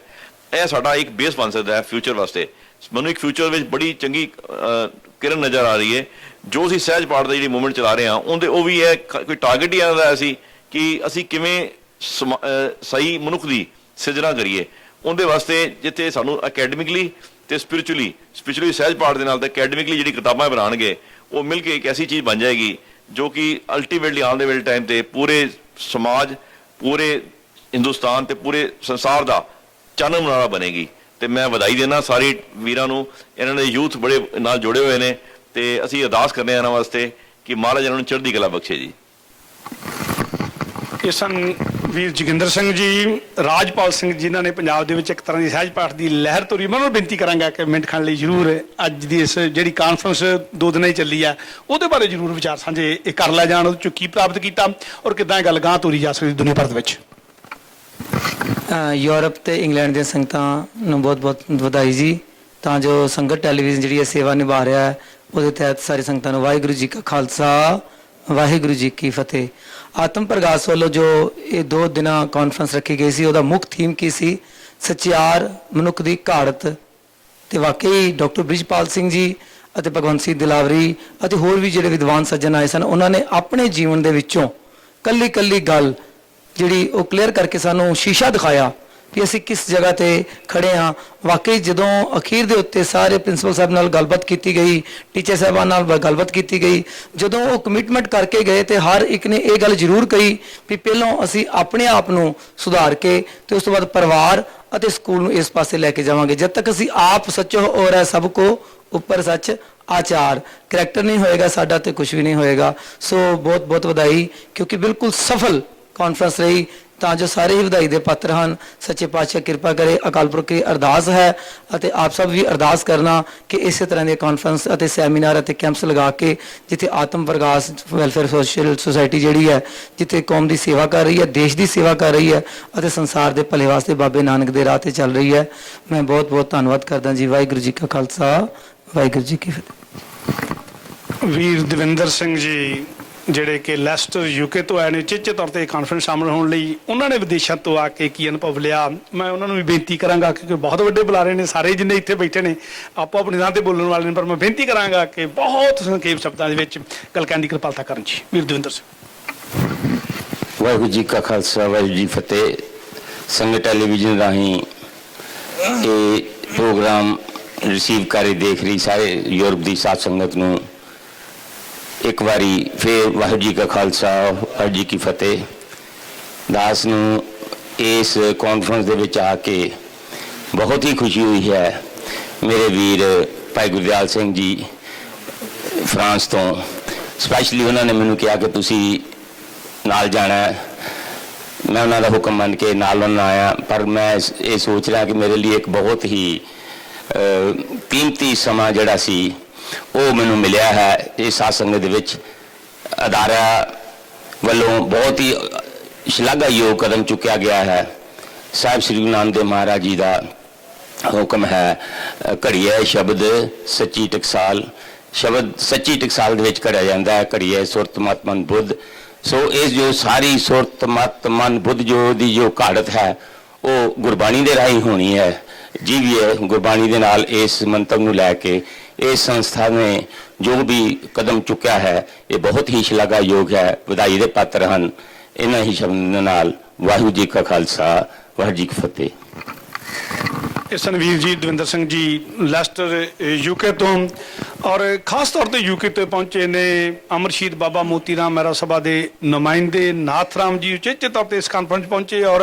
ਇਹ ਸਾਡਾ ਇੱਕ ਬੇਸ ਬਣ ਸਕਦਾ ਹੈ ਫਿਊਚਰ ਵਾਸਤੇ। ਮੈਨੂੰ ਇੱਕ ਫਿਊਚਰ ਵਿੱਚ ਬੜੀ ਚੰਗੀ ਕਿਰਨ ਨਜ਼ਰ ਆ ਰਹੀ ਹੈ। ਜੋ ਅਸੀਂ ਸਹਿਜ ਪਾਠ ਦਾ ਜਿਹੜੀ ਮੂਵਮੈਂਟ ਚਲਾ ਰਹੇ ਹਾਂ, ਉਹਦੇ ਉਹ ਵੀ ਹੈ ਕੋਈ ਟਾਰਗੇਟ ਹੀ ਆਉਂਦਾ ਸੀ ਕਿ ਅਸੀਂ ਕਿਵੇਂ ਸਹੀ ਮਨੁੱਖ ਦੀ ਸਿਰਜਣਾ ਕਰੀਏ। ਉਹਦੇ ਵਾਸਤੇ ਜਿੱਥੇ ਸਾਨੂੰ ਅਕੈਡਮਿਕਲੀ ਤੇ ਸਪਿਰਚੁਅਲੀ ਸਹਿਜ ਪਾਠ ਦੇ ਨਾਲ ਤੇ ਅਕੈਡਮਿਕਲੀ ਜਿਹੜੀ ਕਿਤਾਬਾਂ ਬਣਾਉਣਗੇ, ਉਹ ਮਿਲ ਕੇ ਇੱਕ ਐਸੀ ਚੀਜ਼ ਬਣ ਜਾਏਗੀ ਜੋ ਕਿ ਅਲਟੀਮੇਟਲੀ ਆਉਣ ਦੇ ਵਾਲੇ ਟਾਈਮ ਤੇ ਪੂਰੇ ਸਮਾਜ, ਪੂਰੇ ਹਿੰਦੁਸਤਾਨ ਤੇ ਪੂਰੇ ਸੰਸਾਰ ਦਾ ਚਾਨਣ ਮੁਨਾਰਾ ਬਣੇਗੀ। ਤੇ ਮੈਂ ਵਧਾਈ ਦੇਣਾ ਸਾਰੇ ਵੀਰਾਂ ਨੂੰ, ਇਹਨਾਂ ਦੇ ਯੂਥ ਬੜੇ ਨਾਲ ਜੁੜੇ ਹੋਏ ਨੇ, ਤੇ ਅਸੀਂ ਅਰਦਾਸ ਕਰਨੇ ਆ ਇਹਨਾਂ ਵਾਸਤੇ ਕਿ ਮਹਾਰਾਜ ਇਹਨਾਂ ਨੂੰ ਚੜ੍ਹਦੀ ਕਲਾ ਬਖਸ਼ੇ ਜੀ। ਇਹ ਸਨ ਵੀਰ ਜੋਗਿੰਦਰ ਸਿੰਘ ਜੀ, ਰਾਜਪਾਲ ਸਿੰਘ ਜਿਨ੍ਹਾਂ ਨੇ ਪੰਜਾਬ ਦੇ ਵਿੱਚ ਇੱਕ ਤਰ੍ਹਾਂ ਦੀ ਸਹਿਜ ਪਾਠ ਦੀ ਲਹਿਰ ਤੋਰੀ। ਮੈਂ ਉਹਨਾਂ ਨੂੰ ਬੇਨਤੀ ਕਰਾਂਗਾ ਕਿ ਮਿੰਟ ਖਣ ਲਈ ਜ਼ਰੂਰ ਅੱਜ ਦੀ ਇਸ ਜਿਹੜੀ ਕਾਨਫਰੰਸ 2 ਦਿਨਾਂ ਹੀ ਚੱਲੀ ਆ, ਉਹਦੇ ਬਾਰੇ ਜ਼ਰੂਰ ਵਿਚਾਰ ਸਾਂਝੇ ਇਹ ਕਰ ਲੈ ਜਾਣ, ਉਹਦੇ ਚੋਂ ਕੀ ਪ੍ਰਾਪਤ ਕੀਤਾ ਔਰ ਕਿੱਦਾਂ ਇਹ ਗੱਲ ਗਾਂਹ ਤੋਰੀ ਜਾ ਸਕਦੀ ਦੁਨੀਆ ਭਰ ਦੇ ਵਿੱਚ। ਯੂਰਪ ਤੇ ਇੰਗਲੈਂਡ ਦੀਆਂ ਸੰਗਤਾਂ ਨੂੰ ਬਹੁਤ-ਬਹੁਤ ਵਧਾਈ ਜੀ, ਤਾਂ ਜੋ ਸੰਗਤ ਟੈਲੀਵਿਜ਼ਨ ਜਿਹੜੀ ਇਹ ਸੇਵਾ ਨਿਭਾ ਰਿਹਾ ਹੈ, ਉਹਦੇ ਤਹਿਤ ਸਾਰੀ ਸੰਗਤਾਂ ਨੂੰ ਵਾਹਿਗੁਰੂ ਜੀ ਕਾ ਖਾਲਸਾ, ਵਾਹਿਗੁਰੂ ਜੀ ਕੀ ਫਤਿਹ। ਆਤਮ ਪ੍ਰਗਾਸ ਵੱਲੋਂ ਜੋ ਇਹ 2 ਦਿਨਾਂ ਕਾਨਫਰੰਸ ਰੱਖੀ ਗਈ ਸੀ, ਉਹਦਾ ਮੁੱਖ ਥੀਮ ਕੀ ਸੀ? ਸੱਚਿਆਰ ਮਨੁੱਖ ਦੀ ਘਾੜਤ। ਤੇ ਵਾਕਈ ਡਾਕਟਰ ਬ੍ਰਿਜਪਾਲ ਸਿੰਘ ਜੀ ਅਤੇ ਭਗਵੰਤ ਸਿੰਘ ਦਿਲਾਵਰੀ ਅਤੇ ਹੋਰ ਵੀ ਜਿਹੜੇ ਵਿਦਵਾਨ ਸੱਜਣ ਆਏ ਸਨ, ਉਹਨਾਂ ਨੇ ਆਪਣੇ ਜੀਵਨ ਦੇ ਵਿੱਚੋਂ ਕੱਲੀ ਗੱਲ ਜਿਹੜੀ ਉਹ ਕਲੀਅਰ ਕਰਕੇ ਸਾਨੂੰ ਸ਼ੀਸ਼ਾ ਦਿਖਾਇਆ ਕਿ ਅਸੀਂ ਕਿਸ ਜਗ੍ਹਾ ਤੇ ਖੜੇ ਹਾਂ। ਵਾਕਈ ਜਦੋਂ ਅਖੀਰ ਦੇ ਉੱਤੇ ਸਾਰੇ ਪ੍ਰਿੰਸੀਪਲ ਸਾਹਿਬ ਨਾਲ ਗੱਲਬਾਤ ਕੀਤੀ ਗਈ, ਟੀਚਰ ਸਾਹਿਬਾਨ ਨਾਲ ਗੱਲਬਾਤ ਕੀਤੀ ਗਈ, ਜਦੋਂ ਉਹ ਕਮਿਟਮੈਂਟ ਕਰਕੇ ਗਏ ਤੇ ਹਰ ਇੱਕ ਨੇ ਇਹ ਗੱਲ ਜ਼ਰੂਰ ਕਹੀ ਵੀ ਪਹਿਲਾਂ ਅਸੀਂ ਆਪਣੇ ਆਪ ਨੂੰ ਸੁਧਾਰ ਕੇ ਤੇ ਉਸ ਤੋਂ ਬਾਅਦ ਪਰਿਵਾਰ ਅਤੇ ਸਕੂਲ ਨੂੰ ਇਸ ਪਾਸੇ ਲੈ ਕੇ ਜਾਵਾਂਗੇ। ਜਦ ਤੱਕ ਅਸੀਂ ਆਪ ਸੱਚੋ ਹੋ ਰਿਹਾ ਸਭ ਕੋ ਉੱਪਰ ਸੱਚ ਆਚਾਰ, ਕਰੈਕਟਰ ਨਹੀਂ ਹੋਏਗਾ ਸਾਡਾ ਤੇ ਕੁਝ ਵੀ ਨਹੀਂ ਹੋਏਗਾ। ਸੋ ਬਹੁਤ ਵਧਾਈ, ਕਿਉਂਕਿ ਬਿਲਕੁਲ ਸਫਲ ਕਾਨਫਰੰਸ ਰਹੀ, ਤਾਂ ਜੋ ਸਾਰੇ ਹੀ ਵਧਾਈ ਦੇ ਪਾਤਰ ਹਨ। ਸੱਚੇ ਪਾਤਸ਼ਾਹ ਕਿਰਪਾ ਕਰੇ। ਅਕਾਲ ਪੁਰਖ ਦੀ ਅਰਦਾਸ ਹੈ ਅਤੇ ਆਪ ਸਭ ਵੀ ਅਰਦਾਸ ਕਰਨਾ ਕਿ ਇਸੇ ਤਰ੍ਹਾਂ ਦੇ ਕਾਨਫਰੰਸ ਅਤੇ ਸੈਮੀਨਾਰ ਅਤੇ ਕੈਂਪਸ ਲਗਾ ਕੇ ਜਿੱਥੇ ਆਤਮ ਪ੍ਰਗਾਸ ਵੈਲਫੇਅਰ ਸੋਸ਼ਲ ਸੁਸਾਇਟੀ ਜਿਹੜੀ ਹੈ, ਜਿੱਥੇ ਕੌਮ ਦੀ ਸੇਵਾ ਕਰ ਰਹੀ ਹੈ, ਦੇਸ਼ ਦੀ ਸੇਵਾ ਕਰ ਰਹੀ ਹੈ ਅਤੇ ਸੰਸਾਰ ਦੇ ਭਲੇ ਵਾਸਤੇ ਬਾਬੇ ਨਾਨਕ ਦੇ ਰਾਹ ਤੇ ਚੱਲ ਰਹੀ ਹੈ। ਮੈਂ ਬਹੁਤ ਧੰਨਵਾਦ ਕਰਦਾ ਜੀ। ਵਾਹਿਗੁਰੂ ਜੀ ਕਾ ਖਾਲਸਾ, ਵਾਹਿਗੁਰੂ ਜੀ ਕੀ ਫਤਿਹ। ਵੀਰ ਦਵਿੰਦਰ ਸਿੰਘ ਜੀ ਜਿਹੜੇ ਕਿ ਲੈਸਟਰ ਯੂਕੇ ਤੋਂ ਆਏ ਨੇ, ਚੇਚੇ ਤੌਰ ਤੇ ਕਾਨਫਰੰਸ ਸ਼ਾਮਲ ਹੋਣ ਲਈ, ਉਹਨਾਂ ਨੇ ਵਿਦੇਸ਼ਾਂ ਤੋਂ ਆ ਕੇ ਕੀ ਅਨੁਭਵ ਲਿਆ, ਮੈਂ ਉਹਨਾਂ ਨੂੰ ਵੀ ਬੇਨਤੀ ਕਰਾਂਗਾ ਕਿਉਂਕਿ ਬਹੁਤ ਵੱਡੇ ਬੁਲਾਰੇ ਨੇ ਸਾਰੇ ਜਿੰਨੇ ਇੱਥੇ ਬੈਠੇ ਨੇ, ਆਪੋ ਆਪਣੀ ਥਾਂ ਤੇ ਬੋਲਣ ਵਾਲੇ ਨੇ, ਪਰ ਮੈਂ ਬੇਨਤੀ ਕਰਾਂਗਾ ਕਿ ਬਹੁਤ ਸੰਖੇਪ ਸ਼ਬਦਾਂ ਦੇ ਵਿੱਚ ਗੱਲ ਕਰਨ ਦੀ ਕਿਰਪਾਲਤਾ ਕਰਨ ਜੀ। ਵੀਰ ਦਵਿੰਦਰ ਸਿੰਘ। ਵਾਹਿਗੁਰੂ ਜੀ ਕਾ ਖਾਲਸਾ, ਵਾਹਿਗੁਰੂ ਜੀ ਫਤਿਹ। ਸੰਗਤ ਟੈਲੀਵਿਜ਼ਨ ਰਾਹੀਂ ਇਹ ਪ੍ਰੋਗਰਾਮ ਰਿਸੀਵ ਕਰੇ ਦੇਖ ਰਹੀ ਸਾਰੇ ਯੂਰਪ ਦੀ ਸਾਧ ਸੰਗਤ ਨੂੰ ਇੱਕ ਵਾਰੀ ਫਿਰ ਵਾਹਿਗੁਰੂ ਜੀ ਕਾ ਖਾਲਸਾ, ਵਾਹਿਗੁਰੂ ਜੀ ਕੀ ਫਤਿਹ। ਦਾਸ ਨੂੰ ਇਸ ਕਾਨਫਰੰਸ ਦੇ ਵਿੱਚ ਆ ਕੇ ਬਹੁਤ ਹੀ ਖੁਸ਼ੀ ਹੋਈ ਹੈ। ਮੇਰੇ ਵੀਰ ਭਾਈ ਗੁਰਦਿਆਲ ਸਿੰਘ ਜੀ ਫਰਾਂਸ ਤੋਂ ਸਪੈਸ਼ਲੀ ਉਹਨਾਂ ਨੇ ਮੈਨੂੰ ਕਿਹਾ ਕਿ ਤੁਸੀਂ ਨਾਲ ਜਾਣਾ ਹੈ। ਮੈਂ ਉਹਨਾਂ ਦਾ ਹੁਕਮ ਮੰਨ ਕੇ ਨਾਲ ਉਹਨਾਂ ਆਇਆ, ਪਰ ਮੈਂ ਇਹ ਸੋਚ ਰਿਹਾ ਕਿ ਮੇਰੇ ਲਈ ਇੱਕ ਬਹੁਤ ਹੀ ਕੀਮਤੀ ਸਮਾਂ ਜਿਹੜਾ ਸੀ ਉਹ ਮੈਨੂੰ ਮਿਲਿਆ ਹੈ। ਇਹ ਸਾਧ ਸੰਗਤ ਦੇ ਵਿੱਚ ਅਦਾਰਾ ਵੱਲੋਂ ਬਹੁਤ ਹੀ ਸ਼ਲਾਘਾਯੋਗ ਕਦਮ ਚੁੱਕਿਆ ਗਿਆ ਹੈ। ਸਾਹਿਬ ਸ੍ਰੀ ਗੁਰੂ ਨਾਨਕ ਦੇਵ ਮਹਾਰਾਜ ਜੀ ਦਾ ਹੁਕਮ ਹੈ, ਘੜੀਏ ਸ਼ਬਦ ਸੱਚੀ ਟਕਸਾਲ। ਸ਼ਬਦ ਸੱਚੀ ਟਕਸਾਲ ਦੇ ਵਿੱਚ ਘੜਿਆ ਜਾਂਦਾ ਹੈ। ਘੜੀਏ ਸੁਰਤ ਮਤ ਮਨ ਬੁੱਧ। ਸੋ ਇਹ ਜੋ ਸਾਰੀ ਸੁਰਤ ਮਤ ਮਨ ਬੁੱਧ ਦੀ ਜੋ ਘਾੜਤ ਹੈ ਉਹ ਗੁਰਬਾਣੀ ਦੇ ਰਾਹੀਂ ਹੋਣੀ ਹੈ। ਜੀਵੀਏ ਗੁਰਬਾਣੀ ਦੇ ਨਾਲ ਇਸ ਮੰਤਵ ਨੂੰ ਲੈ ਕੇ ਇਸ ਸੰਸਥਾ ਨੇ ਜੋ ਵੀ ਕਦਮ ਚੁੱਕਿਆ ਹੈ ਇਹ ਬਹੁਤ ਹੀ ਸ਼ਲਾਘਾਯੋਗ ਹੈ, ਵਧਾਈ ਦੇ ਪਾਤਰ ਹਨ। ਇਹਨਾਂ ਹੀ ਸ਼ਬਦਾਂ ਨਾਲ ਵਾਹਿਗੁਰੂ ਜੀ ਕਾ ਖਾਲਸਾ, ਵਾਹਿਗੁਰੂ ਜੀ ਕੀ ਫਤਿਹ। ਇਹ ਸਨ ਵੀਰ ਜੀ ਦਵਿੰਦਰ ਸਿੰਘ ਜੀ ਲੈਸਟਰ ਯੂਕੇ ਤੋਂ, ਔਰ ਖਾਸ ਤੌਰ ਤੇ ਯੂਕੇ ਤੋਂ ਪਹੁੰਚੇ ਨੇ ਅਮਰ ਸ਼ਹੀਦ ਬਾਬਾ ਮੋਤੀ ਰਾਮ ਮਹਿਰਾ ਸਭਾ ਦੇ ਨੁਮਾਇੰਦੇ ਨਾਥ ਰਾਮ ਜੀ ਉਚੇਚੇ ਤੌਰ ਤੇ ਇਸ ਕਾਨਫਰੰਸ ਪਹੁੰਚੇ, ਔਰ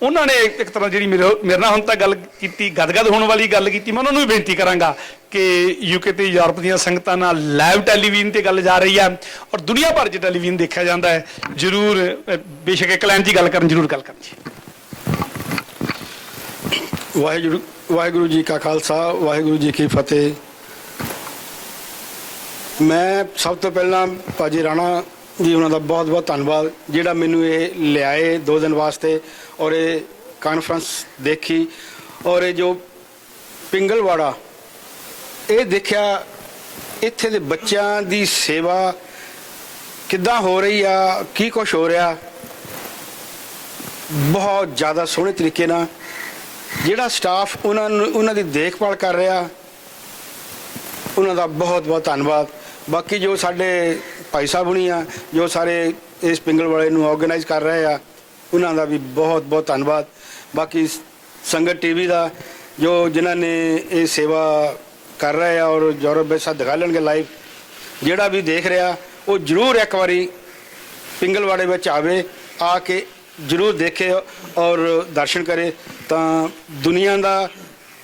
ਉਹਨਾਂ ਨੇ ਇੱਕ ਤਰ੍ਹਾਂ ਜਿਹੜੀ ਮੇਰੇ ਨਾਲ ਹੁਣ ਤਾਂ ਗੱਲ ਕੀਤੀ, ਗਦਗਦ ਹੋਣ ਵਾਲੀ ਗੱਲ ਕੀਤੀ। ਮੈਂ ਉਹਨਾਂ ਨੂੰ ਵੀ ਬੇਨਤੀ ਕਰਾਂਗਾ ਕਿ ਯੂਕੇ ਤੇ ਯੂਰਪ ਦੀਆਂ ਸੰਗਤਾਂ ਨਾਲ ਲਾਈਵ ਟੈਲੀਵਿਜ਼ਨ ਤੇ ਗੱਲ ਜਾ ਰਹੀ ਹੈ ਔਰ ਦੁਨੀਆ ਭਰ 'ਚ ਟੈਲੀਵਿਜ਼ਨ ਦੇਖਿਆ ਜਾਂਦਾ ਹੈ। ਜ਼ਰੂਰ ਬੇਸ਼ੱਕ ਇੱਕ ਲਾਈਨ 'ਚ ਗੱਲ ਕਰਨ, ਜ਼ਰੂਰ ਗੱਲ ਕਰਨ ਜੀ। ਵਾਹਿਗੁਰੂ ਜੀ ਕਾ ਖਾਲਸਾ, ਵਾਹਿਗੁਰੂ ਜੀ ਕੀ ਫਤਿਹ। ਮੈਂ ਸਭ ਤੋਂ ਪਹਿਲਾਂ ਭਾਜੀ ਰਾਣਾ ਜੀ ਉਹਨਾਂ ਦਾ ਬਹੁਤ ਬਹੁਤ ਧੰਨਵਾਦ, ਜਿਹੜਾ ਮੈਨੂੰ ਇਹ ਲਿਆਏ 2 ਦਿਨ ਵਾਸਤੇ ਔਰ ਇਹ ਕਾਨਫਰੰਸ ਦੇਖੀ ਔਰ ਇਹ ਜੋ ਪਿੰਗਲਵਾੜਾ ਇਹ ਦੇਖਿਆ, ਇੱਥੇ ਦੇ ਬੱਚਿਆਂ ਦੀ ਸੇਵਾ ਕਿੱਦਾਂ ਹੋ ਰਹੀ ਆ, ਕੀ ਕੁਛ ਹੋ ਰਿਹਾ, ਬਹੁਤ ਜ਼ਿਆਦਾ ਸੋਹਣੇ ਤਰੀਕੇ ਨਾਲ ਜਿਹੜਾ ਸਟਾਫ ਉਹਨਾਂ ਦੀ ਦੇਖਭਾਲ ਕਰ ਰਿਹਾ, ਉਹਨਾਂ ਦਾ ਬਹੁਤ ਬਹੁਤ ਧੰਨਵਾਦ। ਬਾਕੀ ਜੋ ਸਾਡੇ ਭਾਈ ਸਾਹਿਬ ਹੁਣੀ ਆ, ਜੋ ਸਾਰੇ ਇਸ ਪਿੰਗਲਵਾੜੇ ਨੂੰ ਆਰਗੇਨਾਈਜ਼ ਕਰ ਰਹੇ ਆ, ਉਹਨਾਂ ਦਾ ਵੀ ਬਹੁਤ ਬਹੁਤ ਧੰਨਵਾਦ। ਬਾਕੀ ਸੰਗਤ ਟੀਵੀ ਦਾ ਜੋ ਜਿਨ੍ਹਾਂ ਨੇ ਇਹ ਸੇਵਾ ਕਰ ਰਹੇ ਆ ਔਰ ਯੂਰਪ ਵਿੱਚ ਦਿਖਾ ਲੈਣਗੇ ਲਾਈਵ, ਜਿਹੜਾ ਵੀ ਦੇਖ ਰਿਹਾ ਉਹ ਜ਼ਰੂਰ ਇੱਕ ਵਾਰੀ ਪਿੰਗਲਵਾੜੇ ਵਿੱਚ ਆਵੇ, ਆ ਕੇ ਜ਼ਰੂਰ ਦੇਖੇ ਔਰ ਦਰਸ਼ਨ ਕਰੇ, ਤਾਂ ਦੁਨੀਆ ਦਾ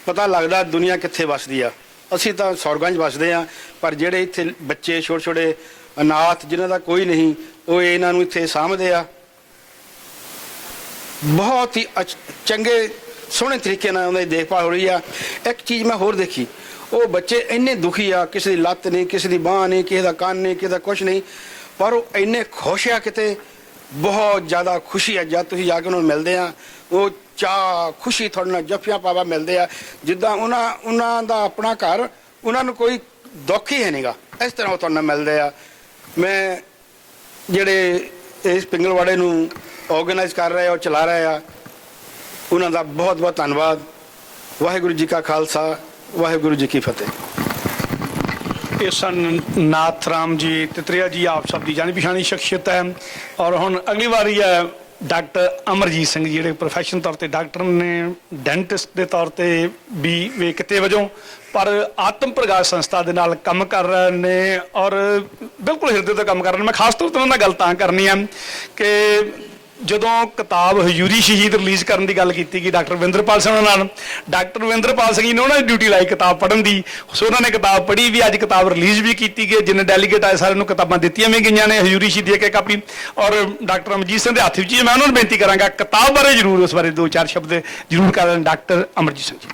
ਪਤਾ ਲੱਗਦਾ ਦੁਨੀਆ ਕਿੱਥੇ ਵੱਸਦੀ ਆ। ਅਸੀਂ ਤਾਂ ਸੌਰਗਾਂ 'ਚ ਵੱਸਦੇ ਆ, ਪਰ ਜਿਹੜੇ ਇੱਥੇ ਬੱਚੇ ਛੋਟੇ ਛੋਟੇ ਅਨਾਥ ਜਿਨ੍ਹਾਂ ਦਾ ਕੋਈ ਨਹੀਂ, ਉਹ ਇਹਨਾਂ ਨੂੰ ਇੱਥੇ ਸਾਂਭਦੇ ਆ। ਬਹੁਤ ਹੀ ਚੰਗੇ ਸੋਹਣੇ ਤਰੀਕੇ ਨਾਲ ਉਹਨਾਂ ਦੀ ਦੇਖਭਾਲ ਹੋ ਰਹੀ ਆ। ਇੱਕ ਚੀਜ਼ ਮੈਂ ਹੋਰ ਦੇਖੀ, ਉਹ ਬੱਚੇ ਇੰਨੇ ਦੁਖੀ ਆ, ਕਿਸੇ ਦੀ ਲੱਤ ਨਹੀਂ, ਕਿਸੇ ਦੀ ਬਾਂਹ ਨਹੀਂ, ਕਿਸੇ ਦਾ ਕੰਨ ਨਹੀਂ, ਕਿਸੇ ਦਾ ਕੁਛ ਨਹੀਂ, ਪਰ ਉਹ ਇੰਨੇ ਖੁਸ਼ ਆ, ਕਿਤੇ ਬਹੁਤ ਜ਼ਿਆਦਾ ਖੁਸ਼ੀ ਆ। ਜਦ ਤੁਸੀਂ ਜਾ ਕੇ ਉਹਨਾਂ ਨੂੰ ਮਿਲਦੇ ਆ, ਉਹ ਚਾਹ ਖੁਸ਼ੀ ਤੁਹਾਡੇ ਨਾਲ ਜੱਫੀਆਂ ਪਾਵਾ ਮਿਲਦੇ ਆ, ਜਿੱਦਾਂ ਉਹਨਾਂ ਦਾ ਆਪਣਾ ਘਰ, ਉਹਨਾਂ ਨੂੰ ਕੋਈ ਦੁੱਖ ਹੀ ਹੈ ਨਹੀਂਗਾ, ਇਸ ਤਰ੍ਹਾਂ ਉਹ ਤੁਹਾਡੇ ਨਾਲ ਮਿਲਦੇ ਆ। ਮੈਂ ਜਿਹੜੇ ਇਸ ਪਿੰਗਲਵਾੜੇ ਨੂੰ ਆਰਗੇਨਾਈਜ਼ ਕਰ ਰਹੇ ਔਰ ਚਲਾ ਰਹੇ ਆ, ਉਹਨਾਂ ਦਾ ਬਹੁਤ ਬਹੁਤ ਧੰਨਵਾਦ। ਵਾਹਿਗੁਰੂ ਜੀ ਕਾ ਖਾਲਸਾ, ਵਾਹਿਗੁਰੂ ਜੀ ਕੀ ਫਤਿਹ। ਇਹ ਸਨ ਨਾਥ ਰਾਮ ਜੀ ਤਿਤਰੀਆ ਜੀ, ਆਪ ਸਭ ਦੀ ਜਾਣੀ ਪਛਾਣੀ ਸ਼ਖਸੀਅਤ ਹੈ। ਔਰ ਹੁਣ ਅਗਲੀ ਵਾਰੀ ਹੈ ਡਾਕਟਰ ਅਮਰਜੀਤ ਸਿੰਘ ਜੀ, ਜਿਹੜੇ ਪ੍ਰੋਫੈਸ਼ਨ ਤੌਰ ਤੇ ਡਾਕਟਰ ਨੇ, ਡੈਂਟਿਸਟ ਦੇ ਤੌਰ ਤੇ ਵੀ ਕਿਤੇ ਵਜੋਂ, ਪਰ ਆਤਮ ਪ੍ਰਕਾਸ਼ ਸੰਸਥਾ ਦੇ ਨਾਲ ਕੰਮ ਕਰ ਰਹੇ ਨੇ ਔਰ ਬਿਲਕੁਲ ਹਿਰਦੇ ਤੋਂ ਕੰਮ ਕਰ ਰਹੇ ਨੇ। ਮੈਂ ਖਾਸ ਤੌਰ ਤੇ ਉਹਨਾਂ ਨਾਲ ਗੱਲ ਤਾਂ ਕਰਨੀ ਹੈ ਕਿ ਜਦੋਂ ਕਿਤਾਬ ਹਜ਼ੂਰੀ ਸ਼ਹੀਦ ਰਿਲੀਜ਼ ਕਰਨ ਦੀ ਗੱਲ ਕੀਤੀ ਗਈ ਡਾਕਟਰ ਵਿੰਦਰਪਾਲ ਸਿੰਘ ਨਾਲ, ਡਾਕਟਰ ਵਿੰਦਰਪਾਲ ਸਿੰਘ ਜੀ ਨੇ ਉਹਨਾਂ ਦੀ ਡਿਊਟੀ ਲਾਈ ਕਿਤਾਬ ਪੜ੍ਹਨ ਦੀ। ਸੋ ਉਹਨਾਂ ਨੇ ਕਿਤਾਬ ਪੜ੍ਹੀ ਵੀ, ਅੱਜ ਕਿਤਾਬ ਰਿਲੀਜ਼ ਵੀ ਕੀਤੀ ਗਈ। ਜਿੰਨੇ ਡੈਲੀਗੇਟ ਆਏ ਸਾਰਿਆਂ ਨੂੰ ਕਿਤਾਬਾਂ ਦਿੱਤੀਆਂ ਵੀ ਗਈਆਂ ਨੇ, ਹਜ਼ੂਰੀ ਸ਼ਹੀਦੀ ਇੱਕ ਕਾਪੀ, ਔਰ ਡਾਕਟਰ ਅਮਰਜੀਤ ਸਿੰਘ ਦੇ ਹੱਥ ਵਿੱਚ ਹੀ। ਮੈਂ ਉਹਨਾਂ ਨੂੰ ਬੇਨਤੀ ਕਰਾਂਗਾ ਕਿਤਾਬ ਬਾਰੇ ਜ਼ਰੂਰ, ਉਸ ਬਾਰੇ 2-4 ਸ਼ਬਦ ਜ਼ਰੂਰ ਕਰਨ ਡਾਕਟਰ ਅਮਰਜੀਤ ਸਿੰਘ ਜੀ।